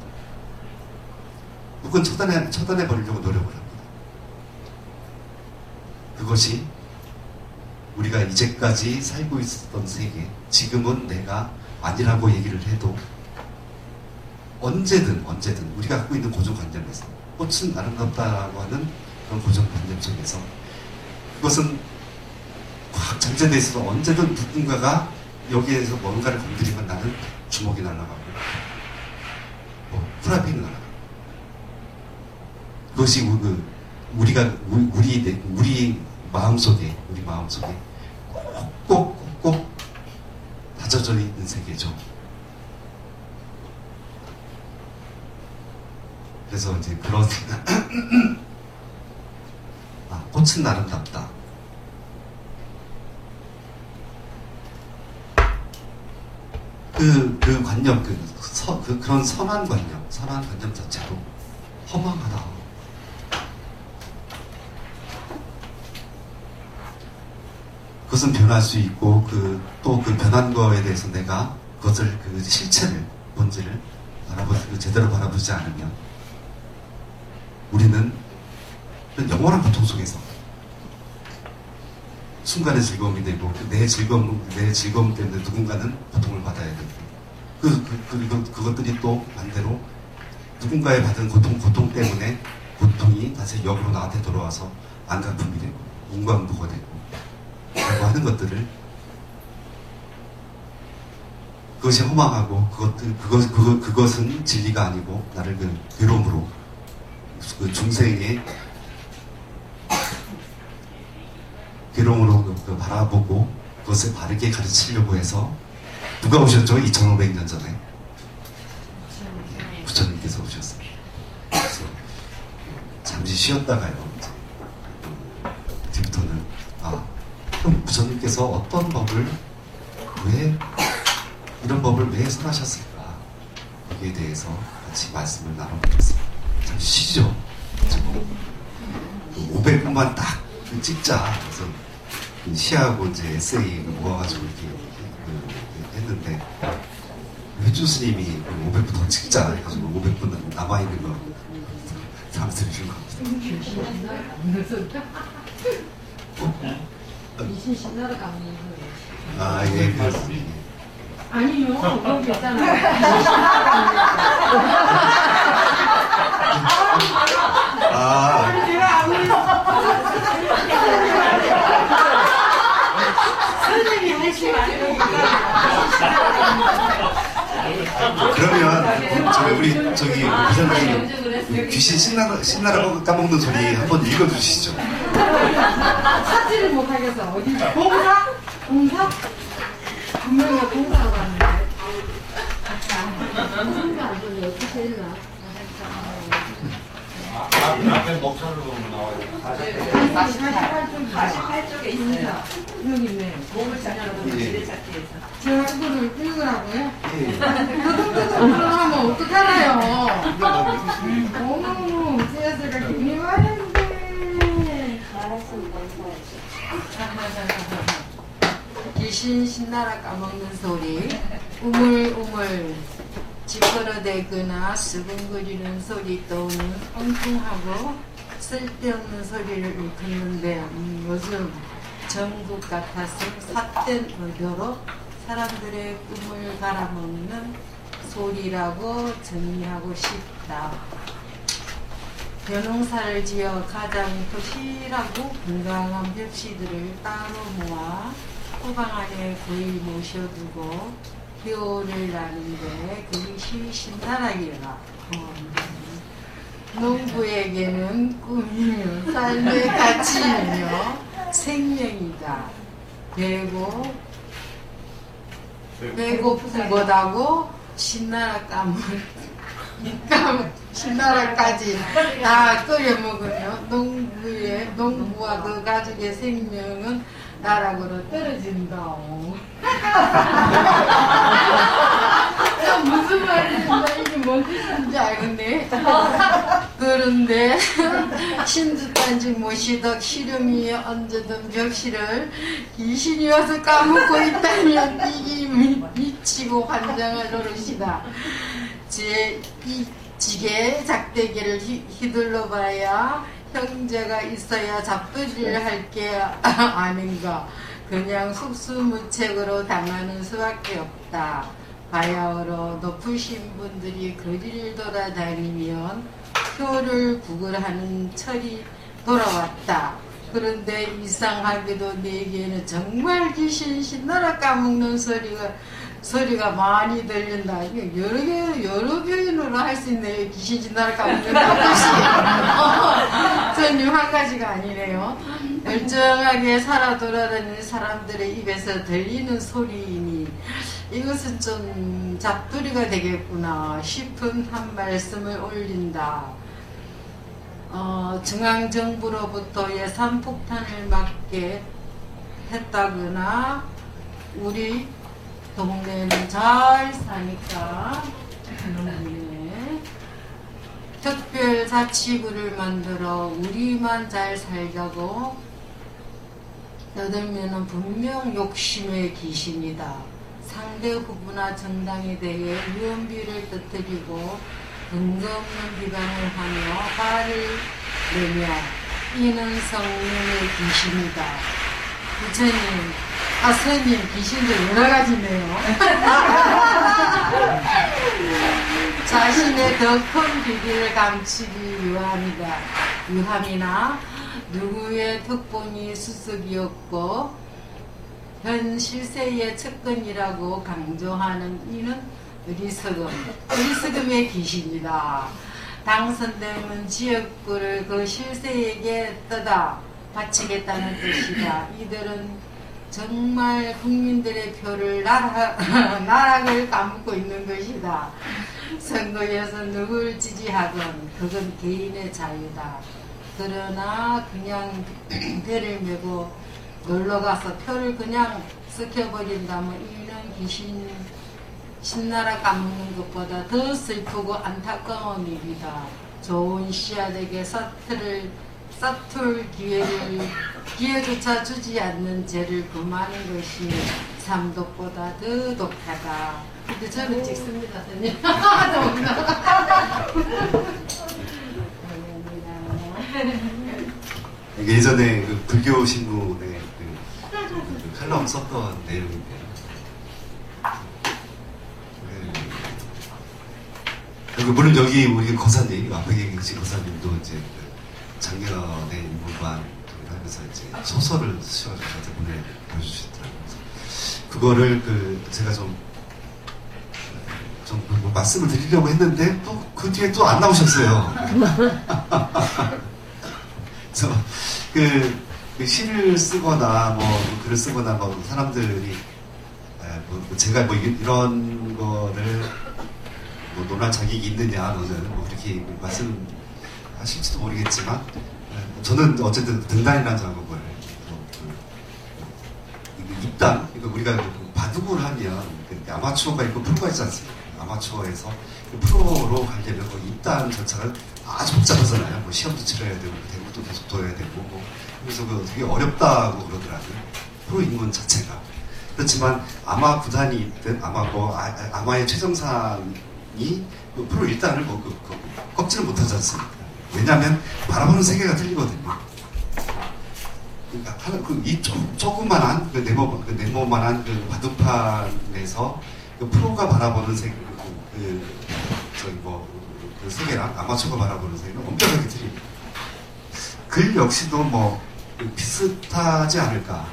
혹은 처단해버리려고 노력을 합니다. 그것이 우리가 이제까지 살고 있었던 세계, 지금은 내가 아니라고 얘기를 해도 언제든 우리가 갖고 있는 고정관념에서 꽃은 아름답다라고 하는 그런 고정관념 속에서 그것은 확 정제되어 있어서 언제든 누군가가 여기에서 뭔가를 건드리면 나는 주먹이 날아가고 프라이팬이 날아가고 그것이 우리 마음속에 꼭 다져져 있는 세계죠. 그래서 이제 그런 꽃은 아름답다. 그 관념, 그런 선한 관념 자체도 허망하다. 그것은 변할 수 있고 또 그 변한 거에 대해서 내가 그것을 실체를 본질을 제대로 바라보지 않으면 우리는 영원한 고통 속에서 순간의 즐거움이 되고 내 즐거움 때문에 누군가는 고통을 받아야 되고 그것들이 또 반대로 누군가의 받은 고통 때문에 고통이 다시 역으로 나한테 돌아와서 안갚음이 되고 인과응보가 되고 라고 하는 것들을 그것이 허망하고 그것은 진리가 아니고 나를 괴로움으로 중생의 괴로움으로 바라보고 그것을 바르게 가르치려고 해서 누가 오셨죠? 2500년 전에 부처님께서 오셨습니다. 그래서 잠시 쉬었다가요 뒤부터는 그럼 부처님께서 어떤 법을 이런 법을 왜 선하셨을까 여기에 대해서 같이 말씀을 나눠보겠습니다. 잠시 쉬죠. 500분만 딱 찍자. 그래서 시하고 이제 에세이 모아가지고 이렇게 했는데 회주 스님이 500분 더 찍자 해가지고 500분 남아있는 거 잠수를 준 겁니다.以前신나를 강의 예, 그렇습니다. 아니요, 그건 괜찮아요. 아, 제가 아무리 선생님이 하시면 안 되니까. 그러면 우리 부장님 귀신 신나라고 까먹는 소리 한번 읽어주시죠. 찾지를 못하겠어. 어디? 공사? 공사? 분명히 공사로 갔는데. 어떻게 했나? 앞에 목차로 나와요. 48쪽에 있어요. 여기 있네. 몸을 찾아보는 예. 지뢰찾기에서. 제가 그거를 읽으라고요? 예. 그럼 하면 어떡하나요? 어머머, 제가 기분이 많은데. 귀신 신나라 까먹는 소리, 우물우물 찌끄러대거나 수근거리는 소리 또는 엉뚱하고 쓸데없는 소리를 듣는데 요즘 전국 같아서 삿된 의도로 사람들의 꿈을 갈아먹는 소리라고 정의하고 싶다. 벼농사를 지어 가장 도실하고 건강한 벽시들을 따로 모아 호방 안에 거의 모셔두고 벼를 나는데 그것이 신나라기라. 농부에게는 꿈이며 삶의 가치이며 생명이다. 배고프고다고 신나라까지 다 끓여 먹으며 농부와 그 가족의 생명은 나락으로 떨어진다. 무슨 말인지 이게 뭔 뜻인지 알겠네. 그런데 신주단지 모시덕 시름이 얹어둔 벽시를 귀신이 와서 까먹고 있다면 이게 미치고 환장할 노릇이다. 이 지게 작대기를 휘둘러 봐야 형제가 있어야 잡두리를 할 게 아닌가. 그냥 속수무책으로 당하는 수밖에 없다. 바야흐로 높으신 분들이 거리를 돌아다니면 표를 구걸하는 철이 돌아왔다. 그런데 이상하게도 내게는 정말 귀신 신나라 까먹는 소리가 많이 들린다. 여러 표현으로 할 수 있네요. 귀신 신나라 까먹는 것이. 전혀 한 가지가 아니네요. 멀쩡하게 살아 돌아다니는 사람들의 입에서 들리는 소리이니 이것은 좀 잡두리가 되겠구나 싶은 한 말씀을 올린다. 중앙정부로부터 예산폭탄을 맞게 했다거나 우리 동네는 잘 사니까 특별자치구를 만들어 우리만 잘 살자고 여들면은 분명 욕심의 귀신이다. 상대 후보나 정당에 대해 유언비를 터뜨리고 근거 없는 비방을 하며 화를 내며 이는 성령의 귀신이다. 부처님, 스님 귀신도 여러 가지네요. 자신의 더 큰 비밀을 감추기 유함이나 누구의 특본이 수석이었고 현 실세의 측근이라고 강조하는 이는 어리석음의 귀신이다. 당선되면 지역구를 그 실세에게 떠다 바치겠다는 뜻이다. 이들은 정말 국민들의 표를 나락을 까먹고 있는 것이다. 선거에서 누굴 지지하건 그건 개인의 자유다. 그러나 그냥 배를 메고 놀러가서 표를 그냥 썩혀버린다면 이는 귀신 신나라 까먹는 것보다 더 슬프고 안타까운 일이다. 좋은 씨앗에게 서툴 기회조차 주지 않는 죄를 금하는 것이 삼독보다 더 독하다. 근데 저는 찍습니다, 선생님. 예전에 그 불교 신문에 그 칼럼 썼던 내용인데요. 물론 여기 우리 거사님, 앞에 계신 거사님도 이제 그 작년에 인문관 하면서 이제 소설을 쓰셔가지고 저한테 보여주시더라고요. 그거를 제가 좀 뭐 말씀을 드리려고 했는데 또 그 뒤에 또 안 나오셨어요. 그래서 그 시를 쓰거나 뭐 글을 쓰거나 뭐 사람들이 제가 뭐 이런 거를 뭐 논할 자격이 있느냐 너는 뭐 이렇게 말씀하실지도 모르겠지만 저는 어쨌든 등단이라는 작업을 입단 그러니까 우리가 바둑을 하면 아마추어가 있고 프로가 있지 않습니까? 아마추어에서 프로로 가려면 입단 절차가 아주 복잡하잖아요. 뭐 시험도 치러야 되고 대국도 계속 둬야 되고 뭐 그래서 되게 어렵다고 그러더라고요. 프로 인문 자체가. 그렇지만 아마 구단이 있든 아마의 최정상이 프로 1단을 꺾지는 못하지 않습니까? 왜냐하면 바라보는 세계가 틀리거든요. 그러니까 이 조그만한 네모만한 바둑판에서 프로가 바라보는 세계 그 세계랑 아마추어가 바라보는 세계는 엄청나게 틀립니다. 글 역시도 뭐 비슷하지 않을까.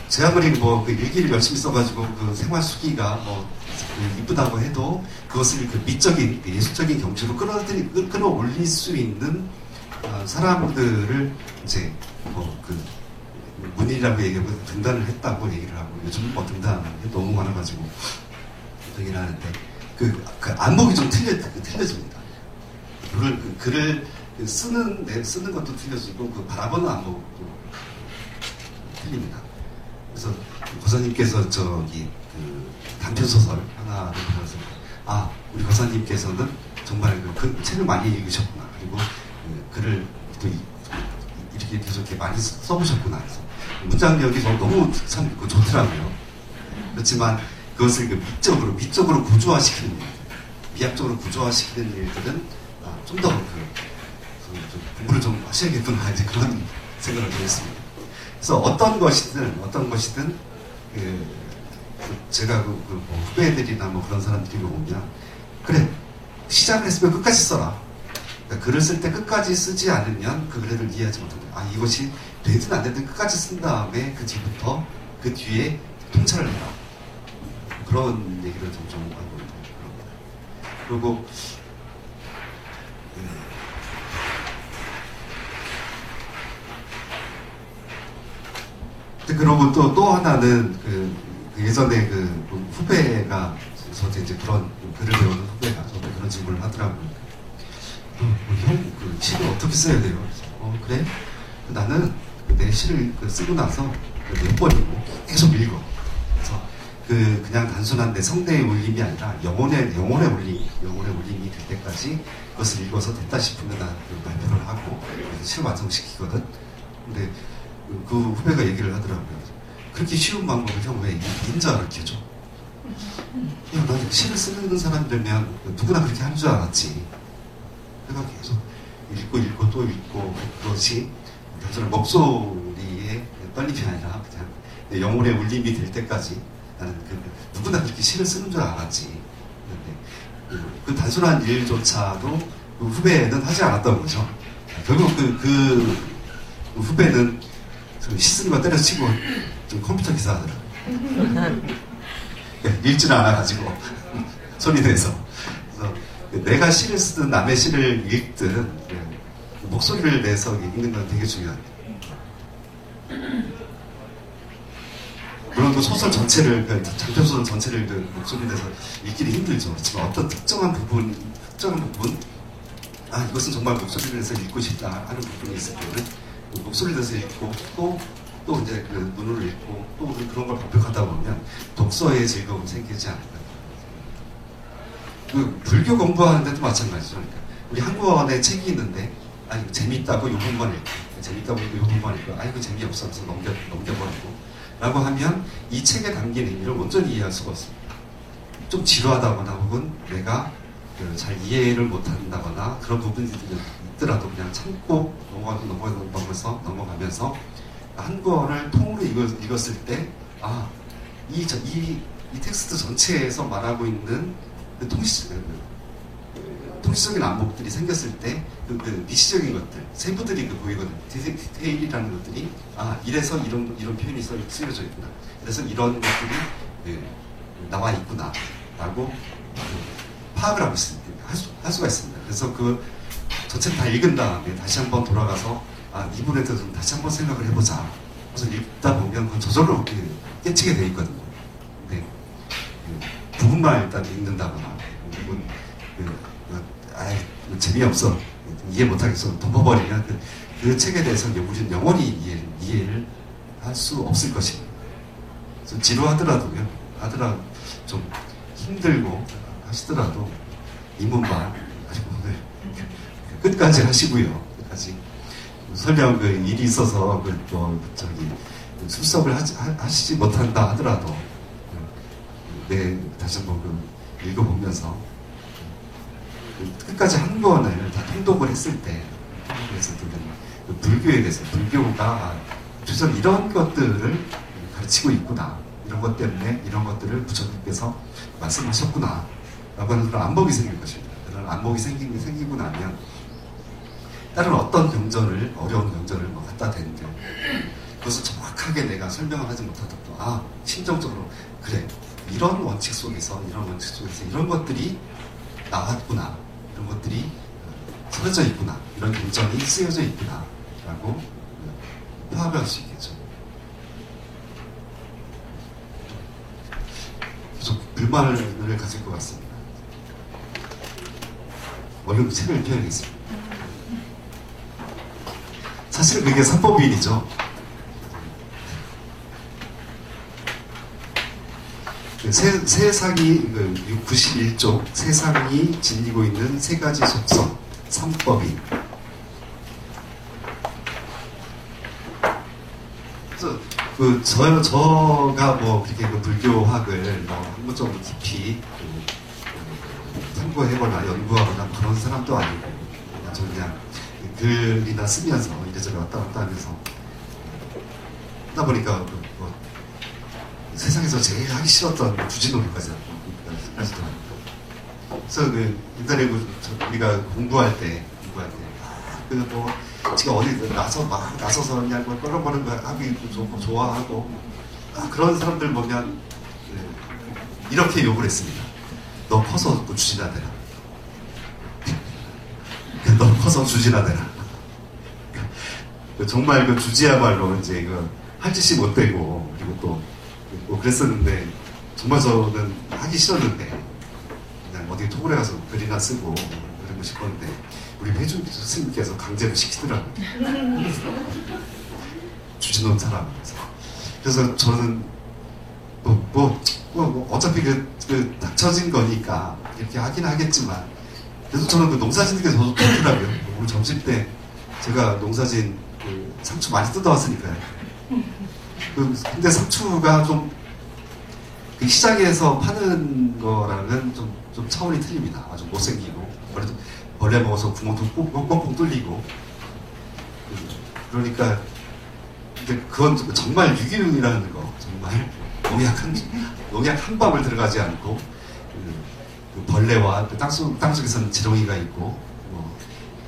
제 아무리 일기를 열심히 써가지고 생활 수기가 이쁘다고 해도 그것을 미적인 예술적인 경지로 끌어올릴 수 있는 사람들을 이제 문인이라고 얘기하고 등단을 했다고 얘기를 하고 요즘 등단하는 게 너무 많아가지고 얘기를 하는데 안목이 좀 틀려집니다. 글을 쓰는 것도 틀려지고 바라보는 안목도 틀립니다. 그래서 고사님께서 단편 소설 하나를 보면서 우리 고사님께서는 정말 책을 많이 읽으셨구나. 그리고 글을 또 이렇게 계속 이렇게 많이 써보셨구나. 그래서 문장력이 너무 참 좋더라고요. 그렇지만 그것을 미적으로 구조화시키는 일, 미학적으로 구조화시키는 일들은 좀 더 공부를 좀 하셔야겠구나 이제 그런 생각을 했습니다. 그래서 어떤 것이든 제가 후배들이나 그런 사람들이 오면 그래 시작을 했으면 끝까지 써라. 그러니까 글을 쓸 때 끝까지 쓰지 않으면 그 글을 이해하지 못한다. 이것이 되든 안 되든 끝까지 쓴 다음에 그 뒤부터 그 뒤에 통찰을 해라. 그런 얘기를 좀 하고 있는 겁니다. 그리고 그러고 또 하나는 예전에 후배가 저한테 이제 그런 글을 배우는 후배가 저한테 그런 질문을 하더라고요. 형, 시를 어떻게 써야 돼요? 그래? 나는 내 시를 쓰고 나서 몇 번이고 계속 읽어. 그래서 그냥 단순한 내 성대의 울림이 아니라 영혼의 울림이 될 때까지 그것을 읽어서 됐다 싶으면 난 발표를 하고 시를 완성시키거든. 근데 그 후배가 얘기를 하더라고요. 그렇게 쉬운 방법을 형 왜 인자 가르쳐줘? 야, 나 시를 쓰는 사람 되면 누구나 그렇게 하는 줄 알았지. 내가 계속 읽고 또 읽고 그것이 단순한 목소리의 떨림이 아니라 그냥 영혼의 울림이 될 때까지 나는 누구나 그렇게 시를 쓰는 줄 알았지. 그런데 그 단순한 일조차도 그 후배는 하지 않았던 거죠. 결국 그 후배는 시 쓰는 거 때려치고 좀 컴퓨터 기사 하더라고요. 읽지는 않아가지고 소리 내서. 그래서 내가 시를 쓰든 남의 시를 읽든 목소리를 내서 읽는 건 되게 중요합니다. 물론 그 소설 전체를 장편소설 전체를 목소리 내서 읽기는 힘들죠. 그렇지만 어떤 특정한 부분 이것은 정말 목소리를 내서 읽고 싶다 하는 부분이 있을 때는 목소리를 내서 읽고 또 이제 눈으로 읽고 또 그런 걸 반복하다 보면 독서의 즐거움이 생기지 않을까. 불교 공부하는데도 마찬가지죠. 그러니까 우리 한국어원에 책이 있는데 재밌다고 요 부분만 읽고 이거 재미없어서 넘겨버리고 라고 하면 이 책에 담긴 의미를 온전히 이해할 수가 없습니다. 좀 지루하다거나 혹은 내가 잘 이해를 못한다거나 그런 부분이 있더라도 그냥 참고 넘어가면서 한국어를 통으로 읽었을 때 이 텍스트 전체에서 말하고 있는 통시적인 안목들이 생겼을 때 미시적인 것들, 세부들이 보이거든요. 디테일이라는 것들이 이래서 이런 표현이 쓰여져 있구나. 그래서 이런 것들이 나와 있구나 라고 파악을 하고 할 수가 있습니다. 그래서 그 전체를 다 읽은 다음에 다시 한번 돌아가서 이 부분에 대해서 좀 다시 한번 생각을 해보자. 그래서 읽다 보면 그건 저절로 깨치게 돼 있거든요. 근데 부분만 일단 읽는다거나 재미없어, 이해 못하겠어, 덮어버리면 그 책에 대해서는 우리는 영원히 이해를 할 수 없을 것입니다. 그래서 지루하더라도요, 좀 힘들고 하시더라도 입문반 오늘 끝까지 하시고요. 끝까지 설령 그 일이 있어서 출석을 하시지 못한다 하더라도 다시 한번 읽어보면서 끝까지 한 권을 다 통독을 했을 때, 그래서 불교에 대해서, 불교가 최소한 이런 것들을 가르치고 있구나, 이런 것 때문에 이런 것들을 부처님께서 말씀하셨구나 라고 하는 그런 안목이 생길 것입니다. 그런 안목이 생기고 나면 다른 어떤 경전을, 어려운 경전을 갖다 대는데 그것을 정확하게 내가 설명을 하지 못하더라도 심정적으로 그래, 이런 원칙 속에서 이런 것들이 나왔구나, 이런 것들이 쓰여져 있구나, 이런 경전이 쓰여져 있구나 라고 파악을 할 수 있겠죠. 그래서 불만을 가질 것 같습니다. 얼른 책을 펴야겠습니다. 사실 그게 삼법인이죠. 세상이 91쪽 세상이 지니고 있는 세 가지 속성, 삼법인. 그래서 저가 그렇게 불교학을 학문적으로 깊이 탐구해거나 연구하거나 그런 사람도 아니고, 저 그냥 글이나 쓰면서 이래저래 왔다 갔다 하면서 하다 보니까 세상에서 제일 하기 싫었던 주진우기까지 하시더라고요. 그래서 옛날에 우리가 공부할 때 지가 어디 나서서 그냥 껄렁거리는 거 하기 좋아하고 그런 사람들 보면 이렇게 욕을 했습니다. 너 커서 주진아 되라. 너 커서 주진아 되라. 정말 주지야말로 이제 할 짓이 못 되고, 그리고 또 그랬었는데, 정말 저는 하기 싫었는데 그냥 어디 토굴에 가서 글이나 쓰고 그러고 싶었는데 우리 회준 스님께서 강제로 시키더라고요. 주진원 사람. 그래서 저는 어차피 닥쳐진 거니까 이렇게 하긴 하겠지만, 그래서 저는 농사짓는 게 더 좋더라고요. 오늘 점심 때 제가 농사진 상추 많이 뜯어왔으니까요. 근데 상추가 좀 시장에서 파는 거랑은 좀 차원이 틀립니다. 아주 못생기고 벌레 먹어서 구멍도 뻥뻥 뚫리고. 그러니까 근데 그건 정말 유기농이라는 거, 정말 농약 한 방울 들어가지 않고 벌레와 땅속에서는 지렁이가 있고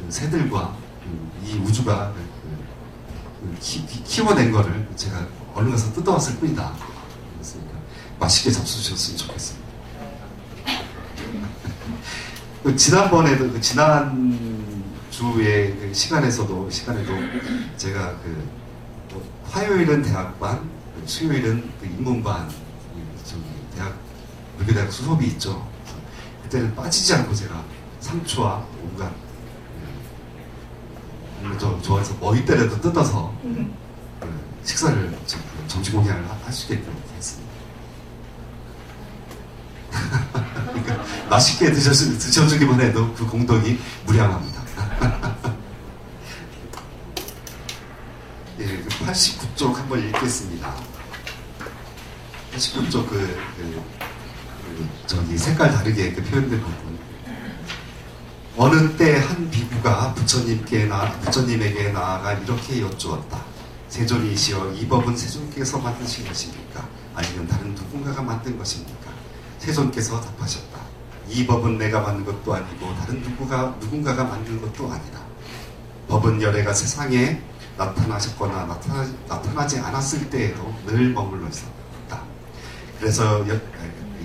새들과 이 우주가 키워낸 거를 제가 얼른 가서 뜯어왔을 뿐이다. 그랬으니까 맛있게 잡수셨으면 좋겠습니다. 지난번에도 지난 주의 시간에도 제가 화요일은 대학반, 수요일은 인문반 불교대학 수업이 있죠. 그때는 빠지지 않고 제가 상추와 온갖 좋아해서 머리때라도 뜯어서 식사를 점심 공양을 할 수 있게끔 했습니다. 그러니까 맛있게 드셔주기만 해도 그 공덕이 무량합니다. 예, 89쪽 한번 읽겠습니다. 89쪽 색깔 다르게 표현된 부분. 어느 때 한 비구가 부처님에게 나아가 이렇게 여쭈었다. 세존이시여, 이 법은 세존께서 만드신 것입니까? 아니면 다른 누군가가 만든 것입니까? 세존께서 답하셨다. 이 법은 내가 만든 것도 아니고 다른 누군가가 만든 것도 아니다. 법은 열애가 세상에 나타나셨거나 나타나지 않았을 때에도 늘 머물러 있었다. 그래서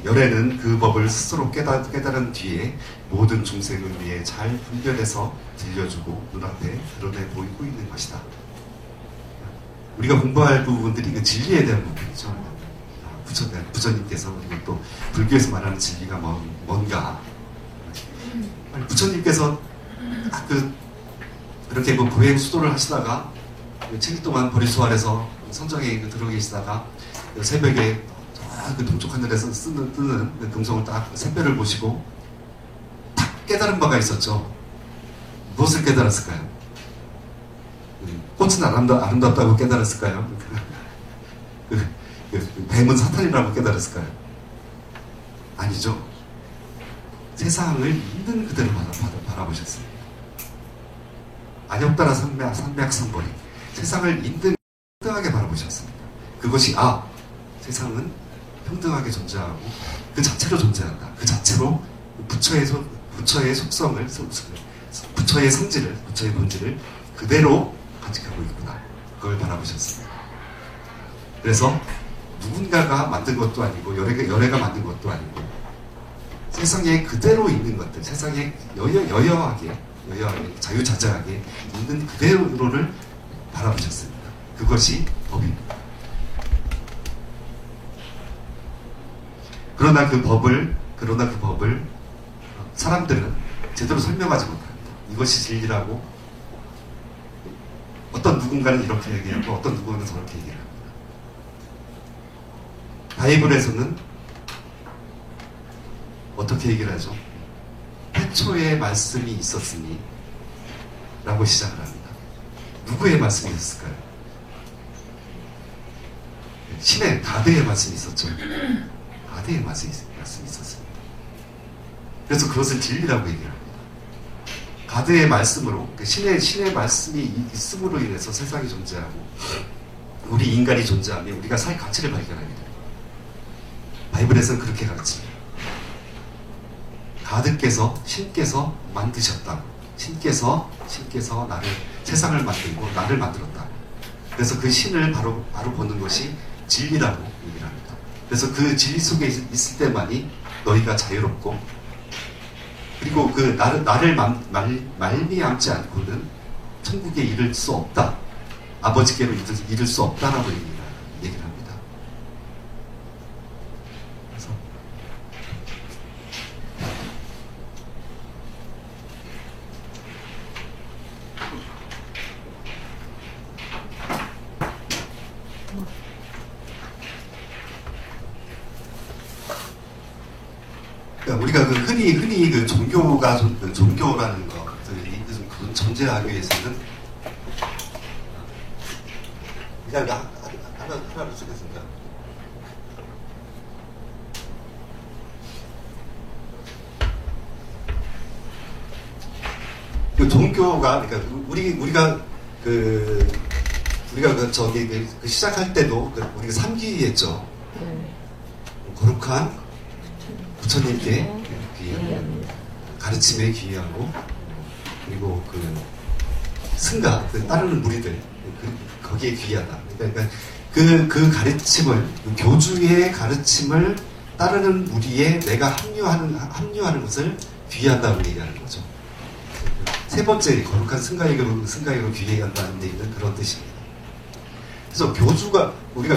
열애는 그 법을 스스로 깨달은 뒤에 모든 중생을 위해 잘 분별해서 들려주고 눈앞에 드러내 보이고 있는 것이다. 우리가 공부할 부분들이 그 진리에 대한 부분이죠. 부처님께서 그리고 또 불교에서 말하는 진리가 뭔가, 부처님께서 그렇게 고행 수도를 하시다가 7일 동안 보리수 아래서 선정에 들어 계시다가 새벽에 그 동쪽 하늘에서 뜨는 그 금성을 딱 샛별을 보시고 딱 깨달은 바가 있었죠. 무엇을 깨달았을까요? 꽃은 아름답다고 깨달았을까요? 뱀은 사탄이라고 깨달았을까요? 아니죠. 세상을 있는 그대로 바라보셨습니다. 안욕따라 삼맥삼보리, 세상을 있는 평등하게 바라보셨습니다. 그것이 세상은 평등하게 존재하고 그 자체로 존재한다. 그 자체로 부처의 속성을, 부처의 성질을, 부처의 본질을 그대로 간직하고 있구나. 그걸 바라보셨습니다. 그래서 누군가가 만든 것도 아니고 열애가 만든 것도 아니고 세상에 그대로 있는 것들, 세상에 여여하게 자유자재하게 있는 그대로를 바라보셨습니다. 그것이 법입니다. 그러나 그 법을 사람들은 제대로 설명하지 못합니다. 이것이 진리라고 어떤 누군가는 이렇게 얘기하고 어떤 누군가는 저렇게 얘기합니다. 바이블에서는 어떻게 얘기를 하죠? 태초에 말씀이 있었으니 라고 시작을 합니다. 누구의 말씀이 있었을까요? 신의 가드의 말씀이 있었죠. 가드의 말씀이 있었습니다. 그래서 그것을 진리라고 얘기를 합니다. 가드의 말씀으로, 신의 말씀이 있음으로 인해서 세상이 존재하고 우리 인간이 존재하며 우리가 살 가치를 발견하게 됩니다. 바이블에서는 그렇게 가르칩니다. 가드께서, 신께서 만드셨다. 신께서 세상을 만들고 나를 만들었다. 그래서 그 신을 바로 보는 것이 진리라고 얘기를 합니다. 그래서 그 진리 속에 있을 때만이 너희가 자유롭고, 그리고 그 나를 말미암지 않고는 천국에 이를 수 없다. 아버지께로 이를 수 없다라고 얘기를 합니다. 그래서 우리가 흔히 그 종교라는 것들이 존재하기 위해서는 그냥 하나를 쓰겠습니다. 그 종교가, 그러니까 우리가 시작할 때도 우리가 삼기했죠. 거룩한 부처님께 귀의하고 가르침에 귀의하고, 그리고 승가, 따르는 무리들 거기에 귀의하다. 그러니까 그 가르침을, 교주의 가르침을 따르는 무리에 내가 합류하는 것을 귀의한다고 얘기하는 거죠. 세 번째, 거룩한 승가에게 귀의한다는 얘기는 그런 뜻입니다. 그래서 교주가, 우리가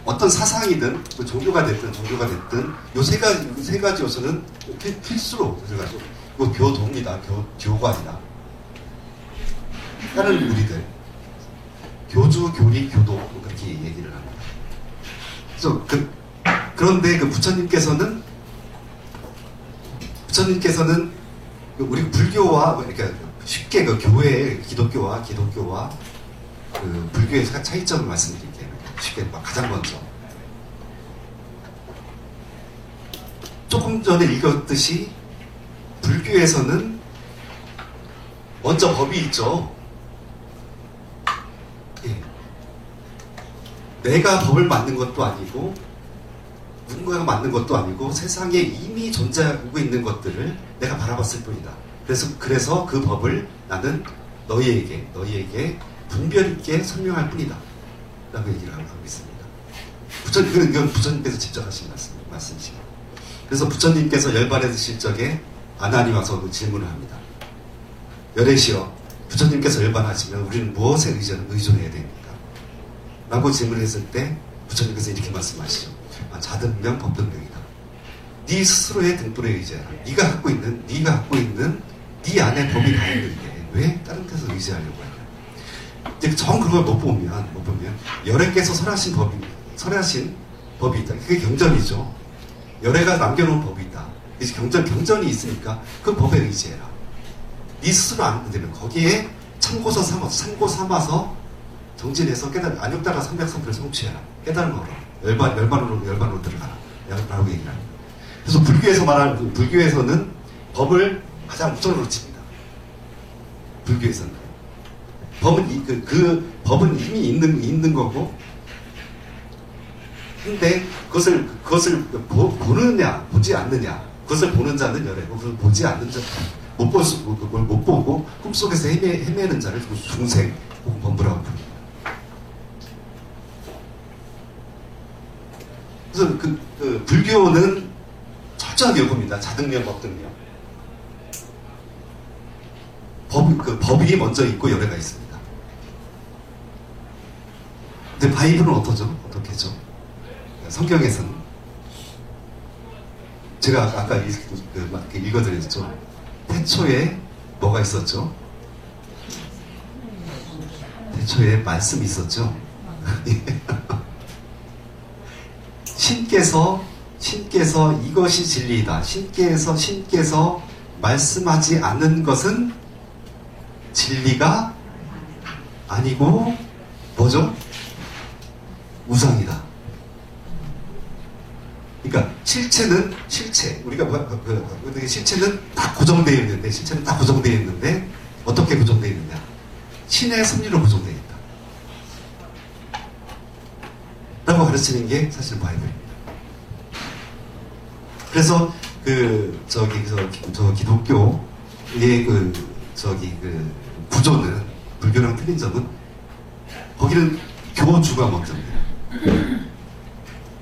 어떤 사상이든 종교가 됐든 요 세 가지 요소는 필수로 들어가죠. 이거 교도입니다. 교관이다. 다른 우리들 교주, 교리, 교도 그렇게 얘기를 합니다. 그래서 그런데 부처님께서는 우리 불교와, 그러니까 쉽게 교회, 기독교와 불교의 차이점을 말씀드릴게요. 쉽게 가장 먼저, 조금 전에 읽었듯이 불교에서는 먼저 법이 있죠. 예. 내가 법을 만든 것도 아니고 누군가가 만든 것도 아니고 세상에 이미 존재하고 있는 것들을 내가 바라봤을 뿐이다. 그래서 그 법을 나는 너희에게 분별 있게 설명할 뿐이다. 라고 얘기를 하고 있습니다. 이건 부처님께서 직접 하신 말씀이십니다. 그래서 부처님께서 열반에 드실 적에 아난이 와서 그 질문을 합니다. 열애시여, 부처님께서 열반하시면 우리는 무엇에 의존해야 됩니까? 라고 질문했을 때 부처님께서 이렇게 말씀하시죠. 자등명 법등명이다. 네 스스로의 등불에 의지하라. 네가 갖고 있는 네 안에 법이 다 있는데 왜 다른 데서 의지하려고 하냐. 이제 정 그걸 못 보면 열애께서 설하신 법이 있다. 그게 경전이죠. 열애가 남겨놓은 법이 있다. 그래서 경전이 있으니까 그 법에 의지해라. 네 스스로 안 되면 거기에 참고 삼아서 정진해서 안욕따라 300선표를 성취해라. 깨달음을 얻어. 열반으로 들어가라. 라고 얘기를 합니다. 그래서 불교에서 말하는, 불교에서는 법을 가장 우선으로 칩니다. 불교에서는. 법은 이미 있는 거고, 근데 그것을 보느냐, 보지 않느냐. 그것을 보는 자는 열애고, 그걸 보지 않는 자, 못 보고, 꿈속에서 헤매는 자를 중생, 혹은 범부라고 부릅니다. 그래서 불교는 철저하게 요구입니다. 자등명, 법등명. 법이 먼저 있고 열애가 있습니다. 근데 바이블은 어떻게죠? 성경에서는 제가 아까 읽어드렸죠. 태초에 뭐가 있었죠? 태초에 말씀이 있었죠. 신께서 이것이 진리이다. 신께서 말씀하지 않는 것은 진리가 아니고 뭐죠? 우상이다. 그러니까 실체는 우리가 실체는 딱 고정되어 있는데 어떻게 고정되어 있느냐? 신의 섭리로 고정되어 있다. 라고 가르치는 게 사실 바이블입니다. 그래서 기독교의 구조는 불교랑 틀린 점은 거기는 교주가 먼저입니다.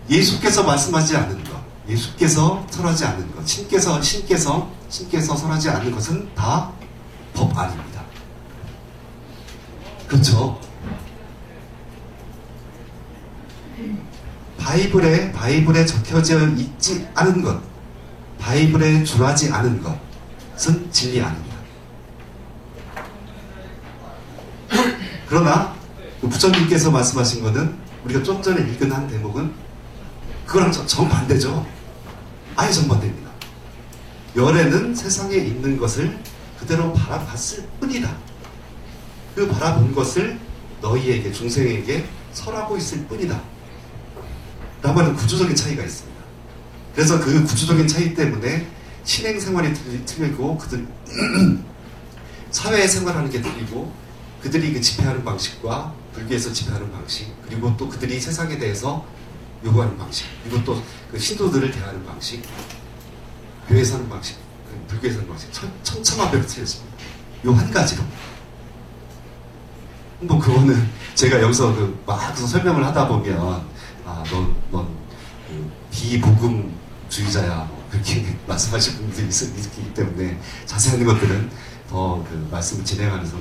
예수께서 말씀하지 않는 것, 예수께서 설하지 않는 것, 신께서 설하지 않는 것은 다 법 아닙니다. 그렇죠? 바이블에 적혀져 있지 않은 것, 바이블에 준하지 않은 것은 진리 아닙니다. 그러나 부처님께서 말씀하신 것은 우리가 좀 전에 읽은 한 대목은 그거랑 정반대죠. 아예 정반대입니다. 열애는 세상에 있는 것을 그대로 바라봤을 뿐이다. 그 바라본 것을 너희에게, 중생에게 설하고 있을 뿐이다. 라고 하는 구조적인 차이가 있습니다. 그래서 그 구조적인 차이 때문에 신행 생활이 틀리고 사회 생활하는 게 틀리고 그들이 집회하는 방식과 불교에서 집회하는 방식, 그리고 또 그들이 세상에 대해서 요구하는 방식, 그리고 또 그 신도들을 대하는 방식, 교회에서 하는 방식, 불교에서 하는 방식, 천차만별로 틀렸습니다. 요 한 가지로. 뭐 그거는 제가 여기서 막 설명을 하다 보면 넌 비복음주의자야, 그렇게 말씀하실 분들이 있기 때문에 자세한 것들은 더 말씀을 진행하면서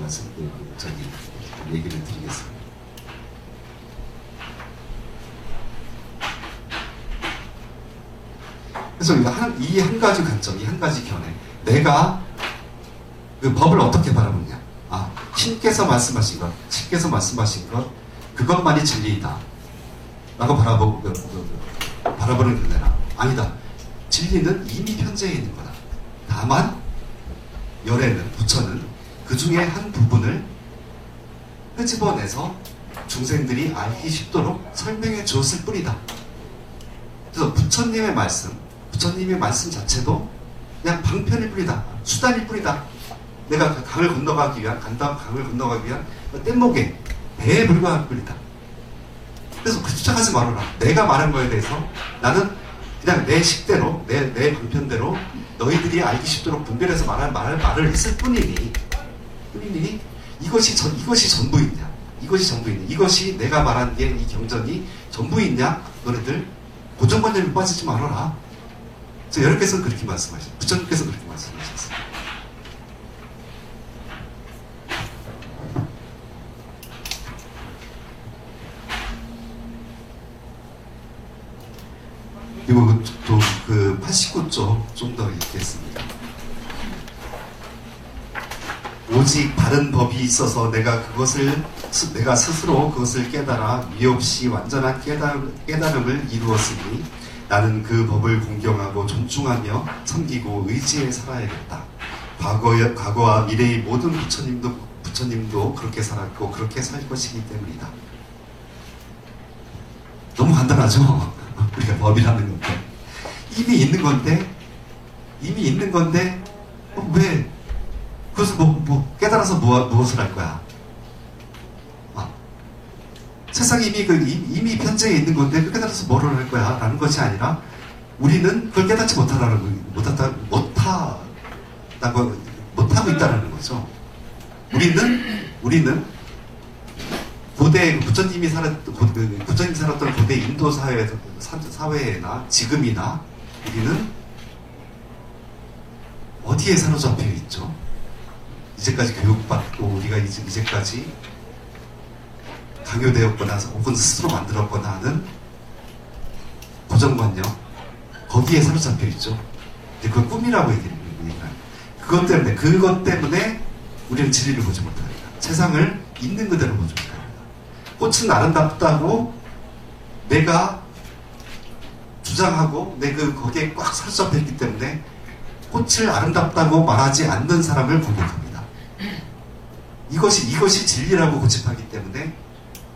얘기를 드리겠습니다. 그래서 이 한 가지 관점, 이 한 가지 견해, 내가 그 법을 어떻게 바라보냐? 신께서 말씀하신 것, 그것만이 진리이다. 라고 바라보는 견해라. 아니다. 진리는 이미 편재해 있는 거다. 다만 열애는, 부처는 그 중에 한 부분을 끄집어내서 중생들이 알기 쉽도록 설명해 주었을 뿐이다. 그래서 부처님의 말씀 자체도 그냥 방편일 뿐이다. 수단일 뿐이다. 내가 강을 건너가기 위한 뗏목에 배에 불과할 뿐이다. 그래서 추측하지 말아라. 내가 말한 거에 대해서 나는 그냥 내 식대로, 내 방편대로 너희들이 알기 쉽도록 분별해서 말을 했을 뿐이니 이것이 전부있냐? 이것이 내가 말한 게 이 경전이 전부있냐? 너네들 고정관념에 빠지지 말아라. 그래서 여러분께서는 그렇게 말씀하셨어요. 부처님께서 그렇게 말씀하셨어요. 그리고 또 그 89쪽 좀 더 읽겠습니다. 오직 바른 법이 있어서 내가 스스로 그것을 깨달아 위없이 완전한 깨달음을 이루었으니 나는 그 법을 공경하고 존중하며 섬기고 의지해 살아야겠다. 과거와 미래의 모든 부처님도 그렇게 살았고 그렇게 살 것이기 때문이다. 너무 간단하죠? 우리가 법이라는 건데 이미 있는 건데 왜 그것을 깨달아서 무엇을 할 거야? 세상이 이미 편재에 있는 건데 깨달아서 뭐를 할 거야? 라는 것이 아니라 우리는 그걸 깨닫지 못하고 있다는 거죠. 우리는 고대 부처님이 살았던 고대 인도 사회나 지금이나 우리는 어디에 사로잡혀 있죠? 이제까지 교육받고 우리가 이제까지 강요되었거나 혹은 스스로 만들었거나 하는 고정관념 거기에 사로잡혀 있죠. 그건 꿈이라고 얘기해요. 그것 때문에 우리는 진리를 보지 못합니다. 세상을 있는 그대로 보지 못합니다. 꽃은 아름답다고 내가 주장하고 거기에 꽉 사로잡혀 있기 때문에 꽃을 아름답다고 말하지 않는 사람을 공격합니다. 이것이 진리라고 고집하기 때문에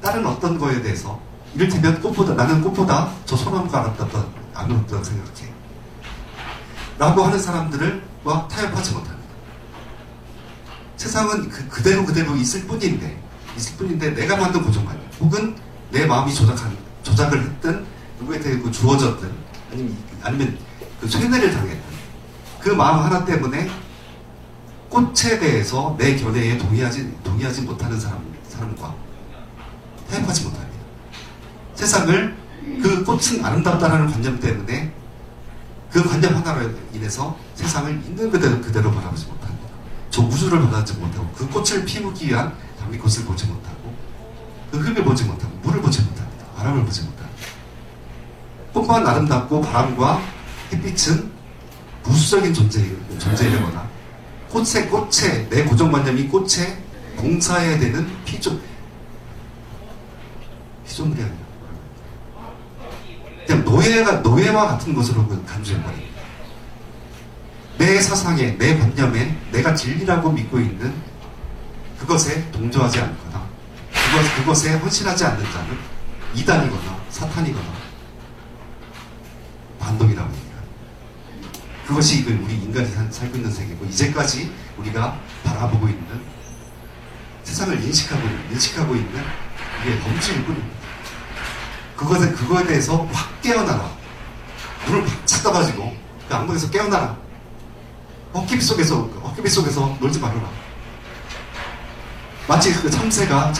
다른 어떤 거에 대해서 이를테면 나는 꽃보다 저 소나무가 아름답다고 생각해 라고 하는 사람들을 타협하지 못합니다. 세상은 그대로 있을 뿐인데 내가 만든 고정관념 혹은 내 마음이 조작을 했든 누구에 대해 주어졌든 아니면 그 쇠뇌를 당했든 그 마음 하나 때문에 꽃에 대해서 내 견해에 동의하지 못하는 사람과 타협하지 못합니다. 세상을 그 꽃은 아름답다라는 관념 때문에 그 관념 하나로 인해서 세상을 있는 그대로 바라보지 못합니다. 저 우주를 바라보지 못하고 그 꽃을 피우기 위한 장미꽃을 보지 못하고 그 흙을 보지 못하고 물을 보지 못합니다. 바람을 보지 못합니다. 꽃만 아름답고 바람과 햇빛은 부수적인 존재이거나 꽃에 내 고정관념이 꽃에 봉사해야 되는 피조물이 아니라 그냥 노예와 같은 것으로 간주해버립니다. 내 사상에, 내 관념에 내가 진리라고 믿고 있는 그것에 동조하지 않거나 그것에 헌신하지 않는 자는 이단이거나 사탄이거나 반동이라고 합니다. 그것이 우리 인간이 살고 있는 세계고 이제까지 우리가 바라보고 있는 세상을 인식하고 있는 이게 범죄일 뿐입니다. 그거에 대해서 확 깨어나라. 눈을 확 떠가지고 그 악몽에서 깨어나라. 헛개비 속에서 놀지 말아라. 마치 그 참새가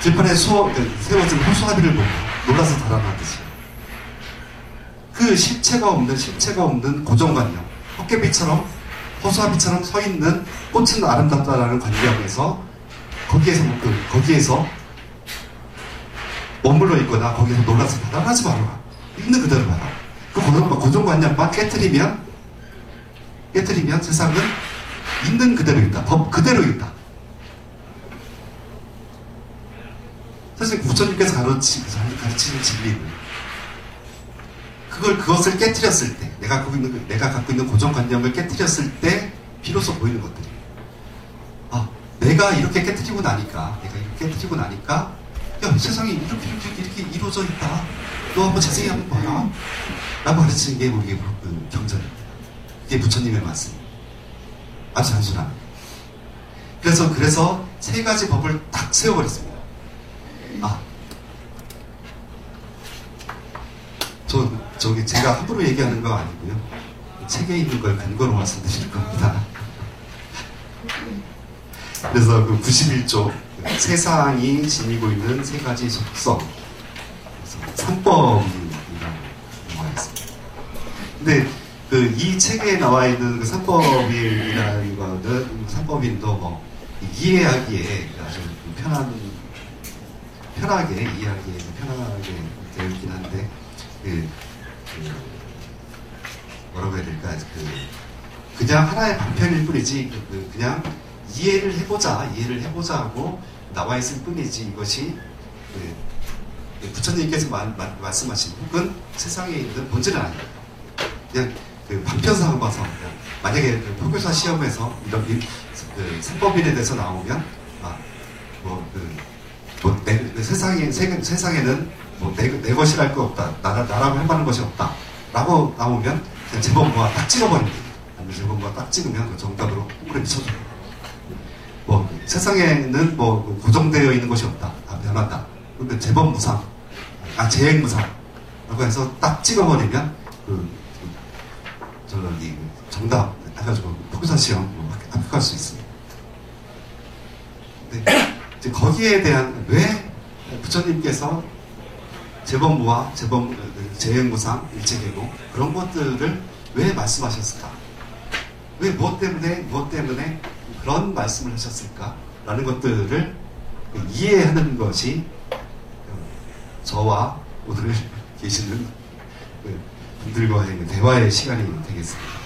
들판에 세워진 호수아비를 보고 놀라서 달아나듯이 그 실체가 없는 고정관념, 헛개비처럼 호수아비처럼 서 있는 꽃은 아름답다라는 관념에서 거기에서 머물러 있거나 거기서 놀라서 달아나지 말아라. 있는 그대로 봐라. 그 고정관념만 깨트리면 세상은 있는 그대로 있다. 법 그대로 있다. 사실 부처님께서 가르치는 진리는 그것을 깨트렸을 때 내가 갖고 있는 고정관념을 깨트렸을 때 비로소 보이는 것들이에요. 내가 이렇게 깨트리고 나니까 야, 세상이 이렇게 이루어져 있다. 너 한번 자세히 한번 봐라. 라고 가르치는 게 우리의 경전입니다. 그게 부처님의 말씀. 아주 단순합니다. 그래서 세 가지 법을 딱 세워버렸습니다. 저 저기 제가 함부로 얘기하는 거 아니고요. 책에 있는 걸 근거로 말씀드릴 겁니다. 그래서 그 91조 세상이 지니고 있는 세 가지 속성, 삼법이라는 영화가 있습니다. 근데 그 이 책에 나와 있는 그 삼법이라는 거는 삼법인도 뭐 이해하기에 아주 편하게 이해하기에 편하게 되어 있긴 한데 뭐라고 해야 될까, 그냥 하나의 방편일 뿐이지 그냥 이해를 해보자 하고 나와 있을 뿐이지, 이것이 부처님께서 말씀하신 혹은 세상에 있는 본질은 아니에요. 그냥 그 방편상을 봐서, 그냥 만약에 그 포교사 시험에서 이런 그 삼법인에 대해서 나오면 세상에는 뭐 내 것이랄 거 없다, 나라고 할 만한 것이 없다 라고 나오면 그냥 제법모아 딱 찍어버립니다. 제법모아 딱 찍으면 그 정답으로 동그라미 쳐줘요. 뭐 세상에는 뭐 고정되어 있는 것이 없다, 변한다. 그러면 제법무상, 재행무상라고 해서 딱 찍어버리면 저기 정답 해가지고 포교사 시험 합격할 수 있습니다. 근데 이제 거기에 대한 왜 부처님께서 재법무와 재행무상, 일체계고 그런 것들을 왜 말씀하셨을까? 왜 무엇 때문에 그런 말씀을 하셨을까? 라는 것들을 이해하는 것이 저와 오늘 계시는 분들과의 대화의 시간이 되겠습니다.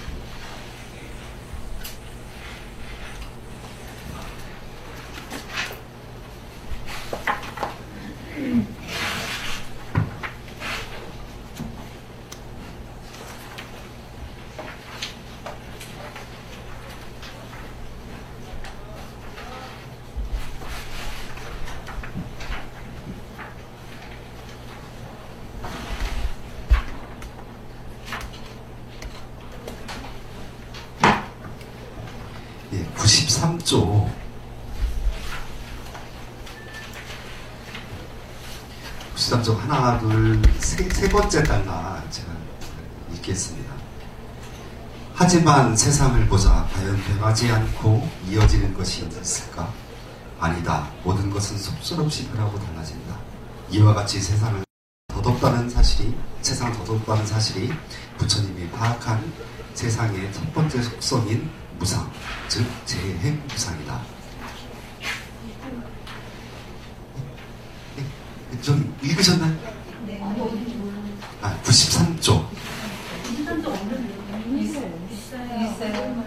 예, 93조 하나, 둘, 세 번째 단락 제가 읽겠습니다. 하지만 세상을 보자 과연 변하지 않고 이어지는 것이 있을까? 아니다. 모든 것은 속절없이 변하고 달라진다. 이와 같이 세상 더덥다는 사실이 부처님이 파악한 세상의 첫 번째 속성인 무상, 즉 재행무상이다. 좀 읽으셨나요? 네. 93조. 있어요.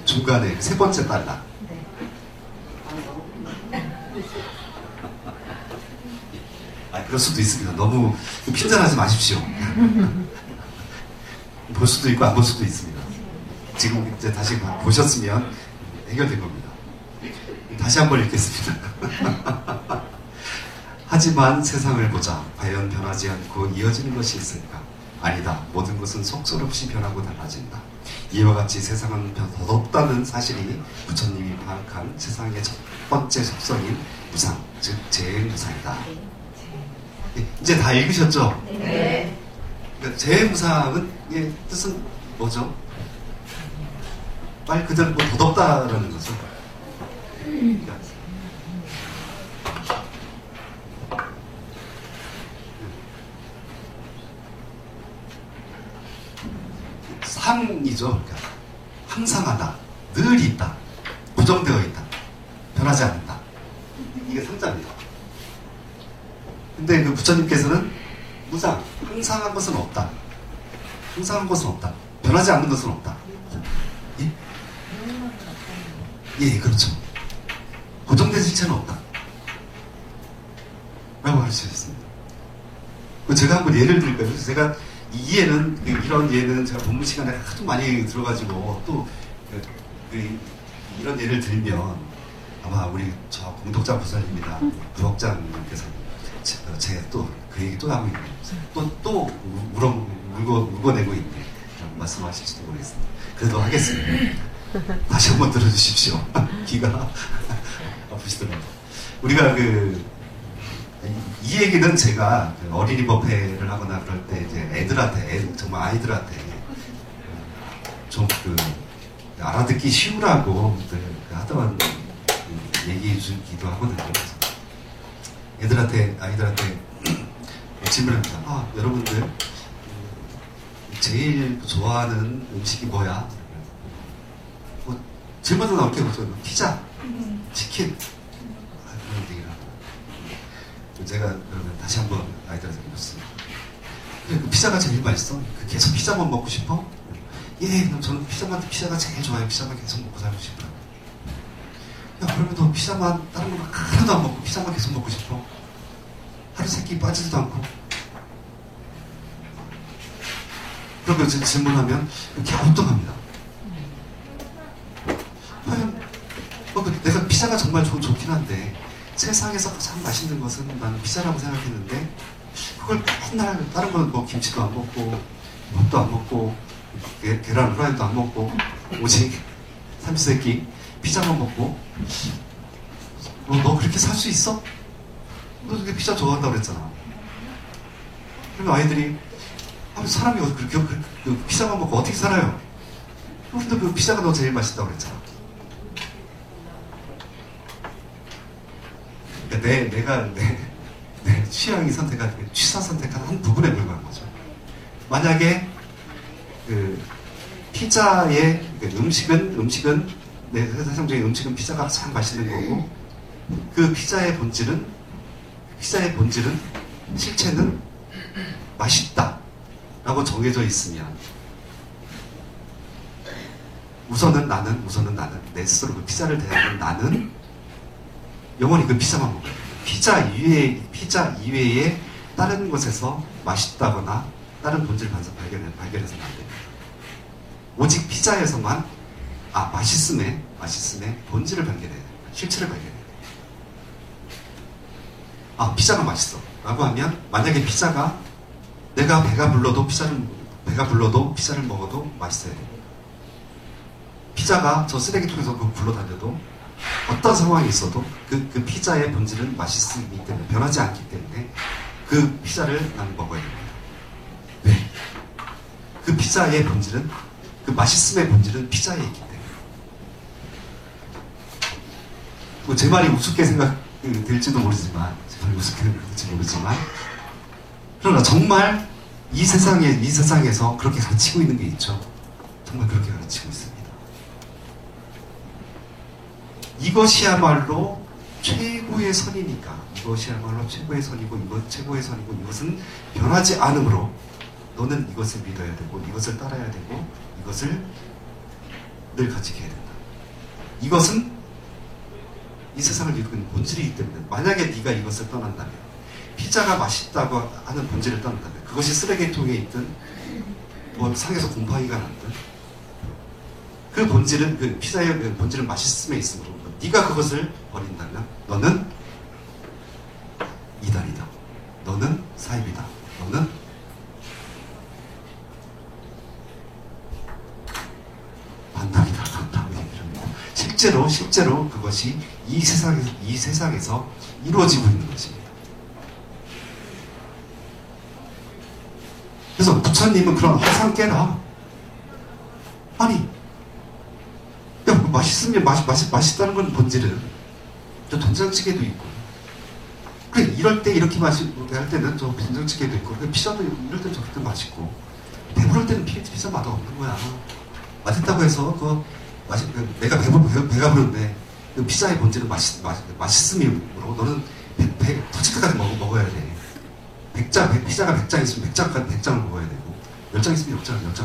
중간에 세 번째 단락. 그럴 수도 있습니다. 너무 핀잔하지 마십시오. 볼 수도 있고 안 볼 수도 있습니다. 지금 이제 다시 보셨으면 해결된 겁니다. 다시 한번 읽겠습니다. 하지만 세상을 보자 과연 변하지 않고 이어지는 것이 있을까? 아니다. 모든 것은 속절없이 변하고 달라진다. 이와 같이 세상은 더덥다는 사실이 부처님이 파악한 세상의 첫 번째 속성인 무상, 즉 재행무상이다. 이제 다 읽으셨죠? 네. 그러니까 재행무상은 뜻은 뭐죠? 말 그대로 더덥다라는 거죠. 그러니까 상이죠. 그러니까 항상하다, 늘 있다, 고정되어 있다, 변하지 않는다. 이게 상자입니다. 근데 그 부처님께서는 무상, 항상한 것은 없다. 항상한 것은 없다. 변하지 않는 것은 없다. 예? 예, 그렇죠. 고정된 실체는 없다. 라고 가르치셨습니다. 제가 한번 예를 드릴까요? 제가 이런 예는 제가 본문 시간에 하도 많이 들어가지고 또 이런 예를 들면 아마 우리 저 공독자 부사님이나 부역장님께서 제가 또 그 얘기 또 하고 있네. 또 울고내고 있네. 말씀하실지도 모르겠습니다. 그래도 하겠습니다. 다시 한번 들어주십시오. 귀가 아프시더라고요. 우리가 이 얘기는 제가 어린이 법회를 하거나 그럴 때 이제 애들한테, 정말 아이들한테 좀 알아듣기 쉬우라고 하던 얘기해 주기도 하거든요. 아이들한테 질문합니다. 아, 여러분들 제일 좋아하는 음식이 뭐야? 뭐 제일 먼저 나올 게 뭐죠? 피자, 치킨. 그런 얘기를 하고. 제가 그러면 다시 한번 아이들한테 묻습니다. 그래, 그 피자가 제일 맛있어? 계속 피자만 먹고 싶어? 예, 그럼 저는 피자가 제일 좋아요. 피자만 계속 먹고 살고 싶어요. 야, 그러면 너 피자만, 다른 거 하나도 안 먹고 피자만 계속 먹고 싶어? 하루 세끼 빠지지도 않고. 그러면 질문하면 갸우뚱합니다. 과연 내가 피자가 정말 좋긴 한데 세상에서 가장 맛있는 것은 나는 피자라고 생각했는데 그걸 맨날 다른 건 뭐 김치도 안 먹고 밥도 안 먹고 계란 후라이도 안 먹고 오직 삼시세끼 피자만 먹고 너 그렇게 살 수 있어? 너 그렇게 피자 좋아한다고 그랬잖아. 그러면 아이들이 사람이 그렇게 피자만 먹고 어떻게 살아요? 근데 그 피자가 너 제일 맛있다고 그랬잖아. 그러니까 내가 내 취향이 선택한 취사 선택한 한 부분에 불과한 거죠. 만약에 그 피자의 음식은 내 세상적인 음식은 피자가 가장 맛있는 거고 그 피자의 본질은 실체는 맛있다라고 정해져 있으면 우선은 나는 내 스스로 그 피자를 대하는 나는 영원히 그 피자만 먹어요. 피자 이외에 다른 곳에서 맛있다거나 다른 본질을 발견해서는 안 돼요. 오직 피자에서만 맛있음의 본질을 발견해야 돼요. 실체를 발견해야 돼요. 피자가 맛있어 라고 하면 만약에 피자가 내가 배가 불러도 피자를 먹어도 맛있어야 돼요. 피자가 저 쓰레기통에서 굴러다녀도 어떤 상황이 있어도 그 피자의 본질은 맛있기 때문에 변하지 않기 때문에 그 피자를 나는 먹어야 됩니다. 왜? 그 피자의 본질은 그 맛있음의 본질은 피자에 있기 때문에 뭐 제 말이 우습게 생각될지도 모르지만 그러나 정말 이 세상에서 그렇게 가르치고 있는 게 있죠. 정말 그렇게 가르치고 있습니다. 이것이야말로 최고의 선이니까 이것이야말로 최고의 선이고 이것은 변하지 않으므로 너는 이것을 믿어야 되고 이것을 따라야 되고 이것을 늘 가지게 해야 된다. 이것은 이 세상을 이루고 있는 본질이기 때문에 만약에 네가 이것을 떠난다면 피자가 맛있다고 하는 본질을 떠난다면 그것이 쓰레기통에 있든 뭐 상에서 곰팡이가 났든 그 본질은 그 피자의 본질은 맛있음에 있으므로 네가 그것을 버린다면 너는 이단이다. 너는 사입이다. 너는 반당이다. 실제로 그것이 이 세상에서 이루어지고 있는 것입니다. 그래서 부처님은 그런 허상 깨라. 아니, 야, 맛있으면 맛있다는 건 본질은 저 된장찌개도 있고 그래 이럴 때 이렇게 할 때는 저 된장찌개도 있고 피자도 이럴 때는 저렇게 맛있고 배부를 때는 피자 맛 없는 거야. 맛있다고 해서 내가 배가 부른데 그 피자의 본질은 맛있음이므로 너는 터질 때까지 먹어야 돼. 피자가 100장 있으면 100장을 먹어야 되고 10장 있으면 10장 먹어야 돼.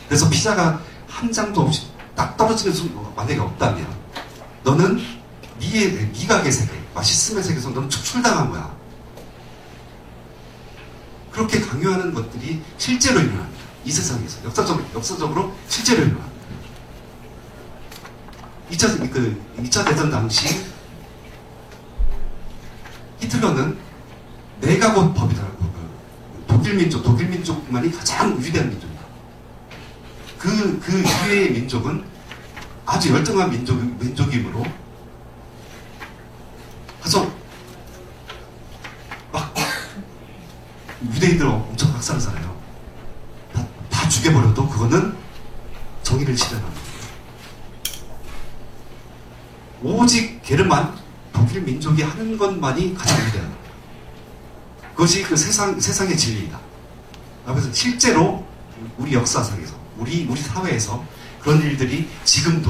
그래서 피자가 한 장도 없이 딱 떨어지는 순간 만약에 없다면 너는 미각의 세계, 맛있음의 세계에서 너는 축출당한 거야. 그렇게 강요하는 것들이 실제로 일어납니다. 이 세상에서 역사적으로 실제로 일어납니다. 2차 대전 당시 히틀러는 내가곧 법이라고 독일민족만이 가장 위대한 민족이다. 그 이외의 민족은 아주 열등한 민족이므로 그래서 유대인들 엄청 학살하잖아요. 다 죽여버려도 그거는 정의를 실현하는 거예요. 오직 게르만 독일 민족이 하는 것만이 가장 위대한 거예요. 그것이 그 세상의 진리이다. 그래서 실제로 우리 역사상에서 우리 사회에서 그런 일들이 지금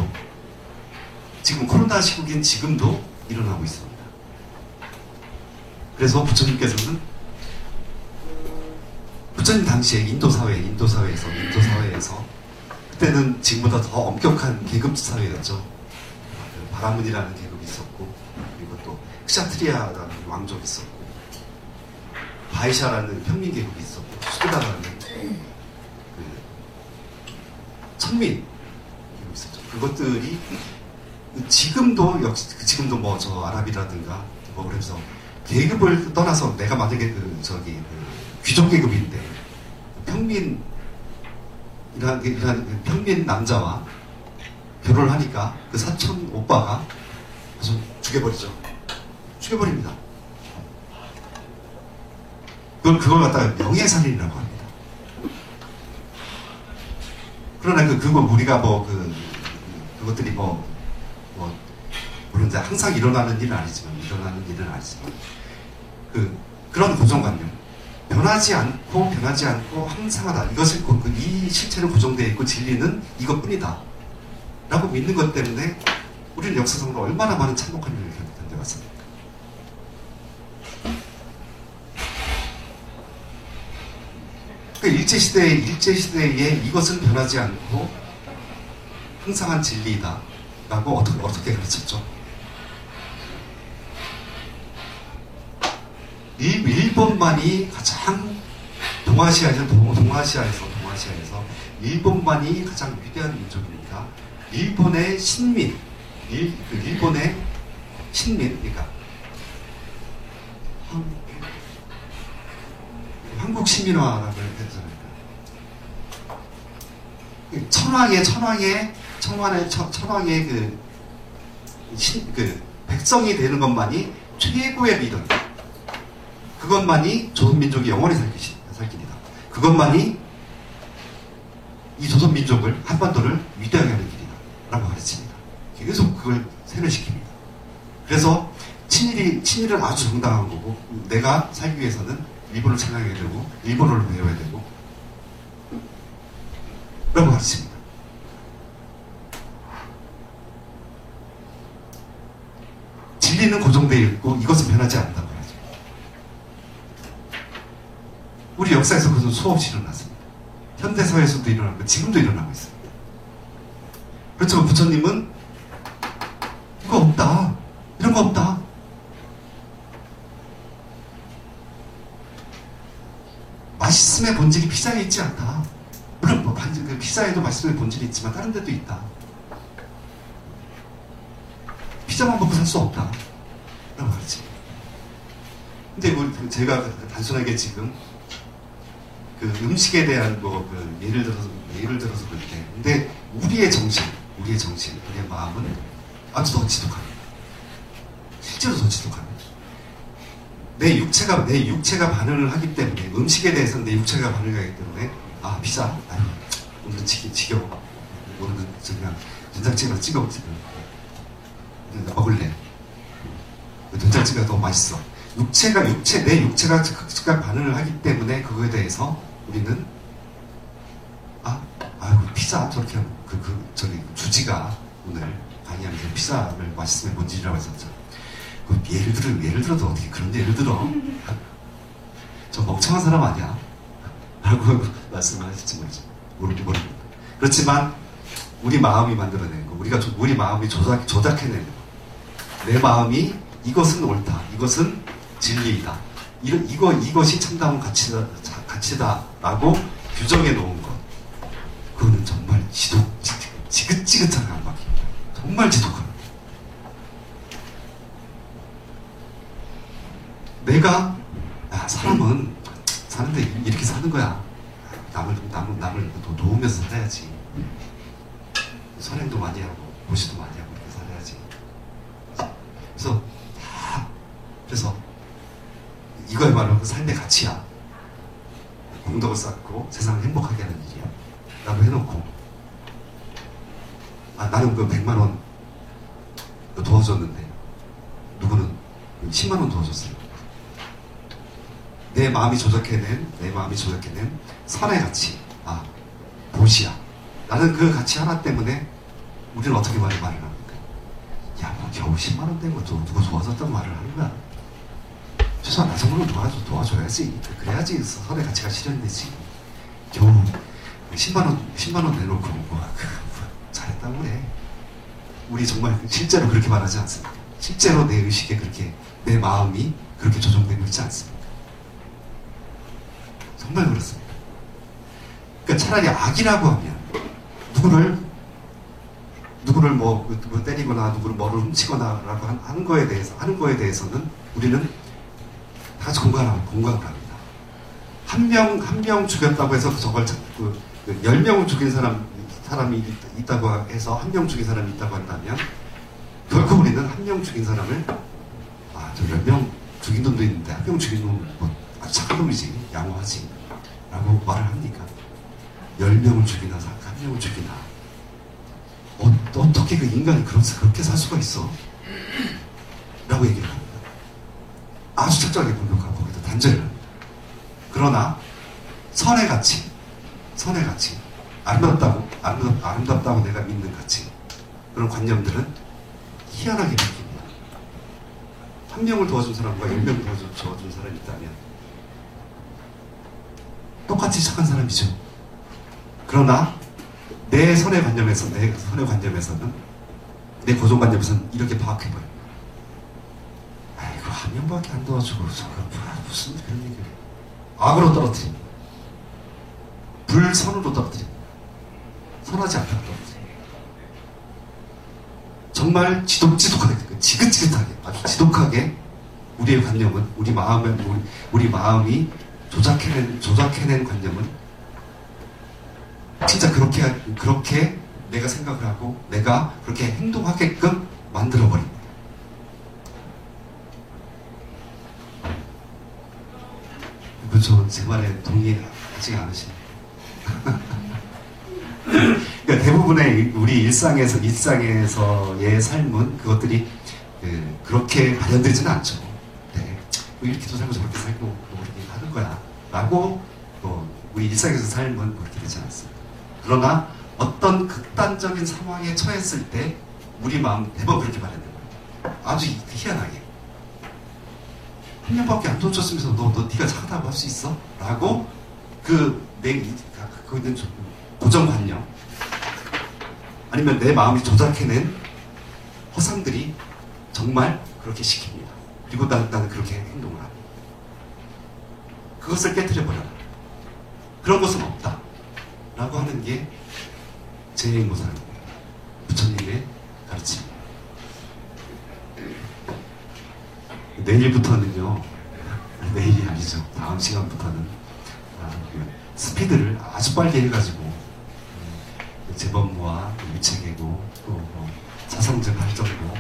코로나 시국인 지금도 일어나고 있습니다. 그래서 부처님께서는 부처님 당시에 인도 사회에서 그때는 지금보다 더 엄격한 계급 사회였죠. 바라문이라는 계급이 있었고, 그리고 또 크샤트리아라는 왕족이 있었고, 바이샤라는 평민 계급이 있었고, 수드라라는 그 천민 계급이 있었죠. 그것들이 지금도 지금도 뭐 저 아랍이라든가 뭐 그래서 계급을 떠나서 내가 만약에 귀족 계급인데 평민 남자와 결혼을 하니까 그 사촌 오빠가 아주 죽여버립니다. 그걸 갖다가 명예살인이라고 합니다. 그러나 그거 우리가 그것들이 물론 이제 항상 일어나는 일은 아니지만 그런 고정관념, 변하지 않고 항상하다. 이 실체는 고정되어 있고 진리는 이것뿐이다 라고 믿는 것 때문에 우리는 역사상으로 얼마나 많은 참혹한 일을 견뎌왔습니다. 일제시대에 이것은 변하지 않고 항상한 진리이다 라고 어떻게 가르쳤죠? 일본만이 가장 동아시아에서 일본만이 가장 위대한 민족입니다. 일본의 신민, 그러니까 한국 시민화라고 했잖아요. 천황의 백성이 되는 것만이 최고의 믿음. 그것만이 조선민족이 영원히 살 길이다. 그것만이 이 조선민족을, 한반도를 위대하게 하는 길이다. 라고 가르칩니다. 계속 그걸 세뇌시킵니다. 그래서 친일은 아주 정당한 거고, 내가 살기 위해서는 일본을 찬양해야 되고, 일본어를 배워야 되고, 라고 가르칩니다. 진리는 고정되어 있고, 이것은 변하지 않는다고 하죠. 우리 역사에서 그것은 수없이 일어났습니다. 현대사회에서도 일어나고 지금도 일어나고 있습니다. 그렇지만 부처님은 이거 없다. 이런 거 없다. 맛있음의 본질이 피자에 있지 않다. 물론 피자에도 맛있음의 본질이 있지만 다른 데도 있다. 피자만 먹고 살 수 없다. 라고 가르칩니다. 근데 제가 단순하게 지금 음식에 대한 예를 들어서 볼 때, 근데 우리의 정신, 우리의 마음은 아주 더 지독합니다. 실제로 더 지독합니다. 내 육체가 반응을 하기 때문에, 음식에 대해서는 내 육체가 반응을 하기 때문에, 피자, 오늘은 지겨워. 오늘은 그냥 된장찌개만 찍어 먹을래. 된장찌개가 더 맛있어. 내 육체가 즉각 반응을 하기 때문에 그거에 대해서 우리는 피자 저렇게 주지가 오늘 강의하면서 피자를 맛있으면 본질이라고 했었죠. 예를 들어도 어떻게 그런 예를 들어? 저 멍청한 사람 아니야? 라고 말씀을 하실지 모릅니다. 그렇지만 우리 마음이 만들어낸 거, 우리 마음이 조작해낸 거, 내 마음이 이것은 옳다, 이것은 진리이다, 이것이 참다운 가치다라고 규정해 놓은 것, 그거는 정말 지긋지긋한 강박입니다. 정말 지독합니다. 내가 사람은 사는데 이렇게 사는 거야. 남을 도우면서 살아야지. 선행도 많이 하고 고시도 많이 하고 이렇게 살아야지. 그래서 이거야말로 삶의 가치야. 공덕을 쌓고 세상을 행복하게 하는 일이야 라고 해놓고, 아 나는 그 100만 원 도와줬는데 누구는 10만 원 도와줬어요. 내 마음이 조작해낸 선의 가치, 아 보시야. 나는 그 가치 하나 때문에 우리는 어떻게 말을 합니까? 야, 뭐 겨우 10만 원 된 것도 누가 도와줬다고 말을 하는 거야. 최소한 나 정도는 도와줘야지. 그래야지 선의 가치가 실현되지. 겨우 10만 원 내놓고 뭐 잘했다고 그래. 우리 정말 실제로 그렇게 말하지 않습니까? 실제로 내 의식에 그렇게, 내 마음이 그렇게 조정되고 있지 않습니까? 정말 그렇습니다. 그러니까 차라리 악이라고 하면 누구를 뭐 때리거나 누구를 뭐를 훔치거나 라고 하는 거에 대해서는 우리는 다 같이 공감을 합니다. 한 명 죽였다고 해서 저걸 10명을 죽인 사람이 있다고 해서 한 명 죽인 사람이 있다고 한다면 결코 우리는 한 명 죽인 사람을 저 10명 죽인 놈도 있는데 한 명 죽인 놈은 뭐 아주 착한 놈이지, 양호하지 라고 말을 합니까? 10명을 죽이나 한 명을 죽이나 어떻게 그 인간이 그렇게 살 수가 있어? 라고 얘기를 합니다. 아주 철저하게 공격하고 거기다 단죄를 합니다. 그러나 선의 가치, 아름답다고 내가 믿는 가치, 그런 관념들은 희한하게 바뀝니다. 한 명을 도와준 사람과 10명을 도와준 사람이 있다면 똑같이 착한 사람이죠. 그러나 내 선의 관념에서는, 내 고정관념에서는 이렇게 파악해버려요. 아이고, 한 명밖에 안 도와주고 저거 무슨 그런 얘기를 해. 악으로 떨어뜨립니다. 불선으로 떨어뜨립니다. 선하지 않다고 떨어뜨립니다. 정말 지독하게, 지긋지긋하게, 아주 지독하게 우리의 관념은, 우리 마음이 조작해낸 관념은 진짜 그렇게 내가 생각을 하고 내가 그렇게 행동하게끔 만들어버립니다. 그렇죠. 제 말에 동의하지 않으십니까? 그러니까 대부분의 우리 일상에서의 삶은 그것들이 그렇게 발현되지는 않죠. 네. 이렇게도 살고 저렇게 살고 그렇게 하는 거야 라고 우리 일상에서 삶은 그렇게 되지 않습니다. 그러나 어떤 극단적인 상황에 처했을 때 우리 마음 대부분 그렇게 발현된 거예요. 아주 희한하게. 한 명밖에 안 도와줬으면서 네가 착하다고 할 수 있어? 라고 고정관념, 아니면 내 마음이 조작해낸 허상들이 정말 그렇게 시킵니다. 그리고 나는 그렇게 행동을 합니다. 그것을 깨트려버려라. 그런 것은 없다 라고 하는 게 제1모사입니다. 부처님의 가르침입니다. 내일부터는요, 내일이 아니죠. 다음 시간부터는 스피드를 아주 빨리 해가지고 재범모와 유체계고 또 사상적 활정도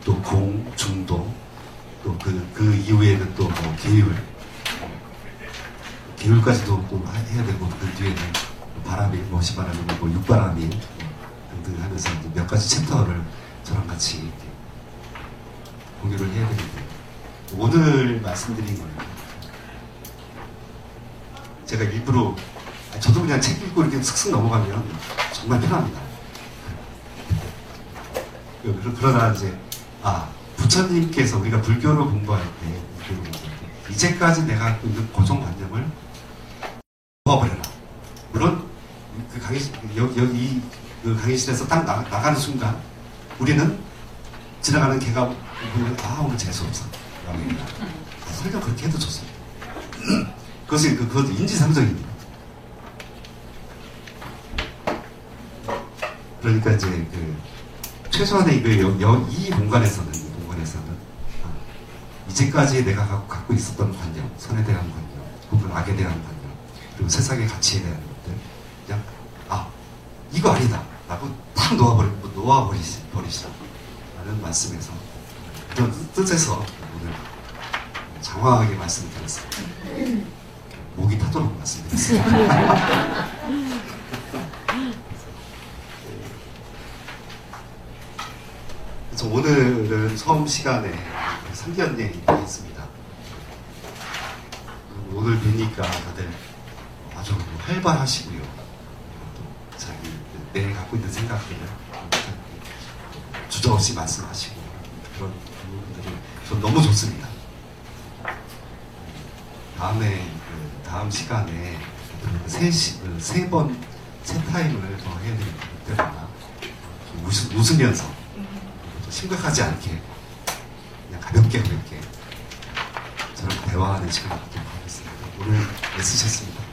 또 공, 중도 또 그 이후에는 또 계율까지도 또 해야 되고 그 뒤에는 바람이, 시바람이, 육바람이 등등 하면서 몇 가지 챕터를 저랑 같이 이렇게 공유를 해야 되는데, 오늘 말씀드린 거는 제가 일부러, 저도 그냥 책 읽고 이렇게 슥슥 넘어가면 정말 편합니다. 그러나 이제 부처님께서 우리가 불교를 공부할 때 이제까지 내가 갖고 있는 고정관념을 놓아버려라. 물론 여기 그 강의실에서 딱 나가는 순간 우리는 지나가는 개가 보면 오늘 재수없어 설령 그렇게 해도 좋습니다. 그것도 인지상정입니다. 그러니까 이제 최소한의 이 공간에서는 이제까지 내가 갖고 있었던 관념, 선에 대한 관념, 혹은 악에 대한 관념, 그리고 세상의 가치에 대한 것들, 그냥 이거 아니다 라고 딱 놓아버리시라는 말씀에서, 그런 뜻에서 오늘 장황하게 말씀을 드렸습니다. 목이 타도록 말씀드렸습니다. 그래서 오늘은 처음 시간에 상기현 얘기가 있습니다. 오늘 뵈니까 다들 아주 활발하시고요. 또 자기 내가 갖고 있는 생각들을 주저없이 말씀하시고 그런 부분들이 전 너무 좋습니다. 다음 시간에 세 타임을 더 해드릴 때마다 웃으면서 또 심각하지 않게 그냥 가볍게 저랑 대화하는 시간을 갖도록 하겠습니다. 오늘 애쓰셨습니다.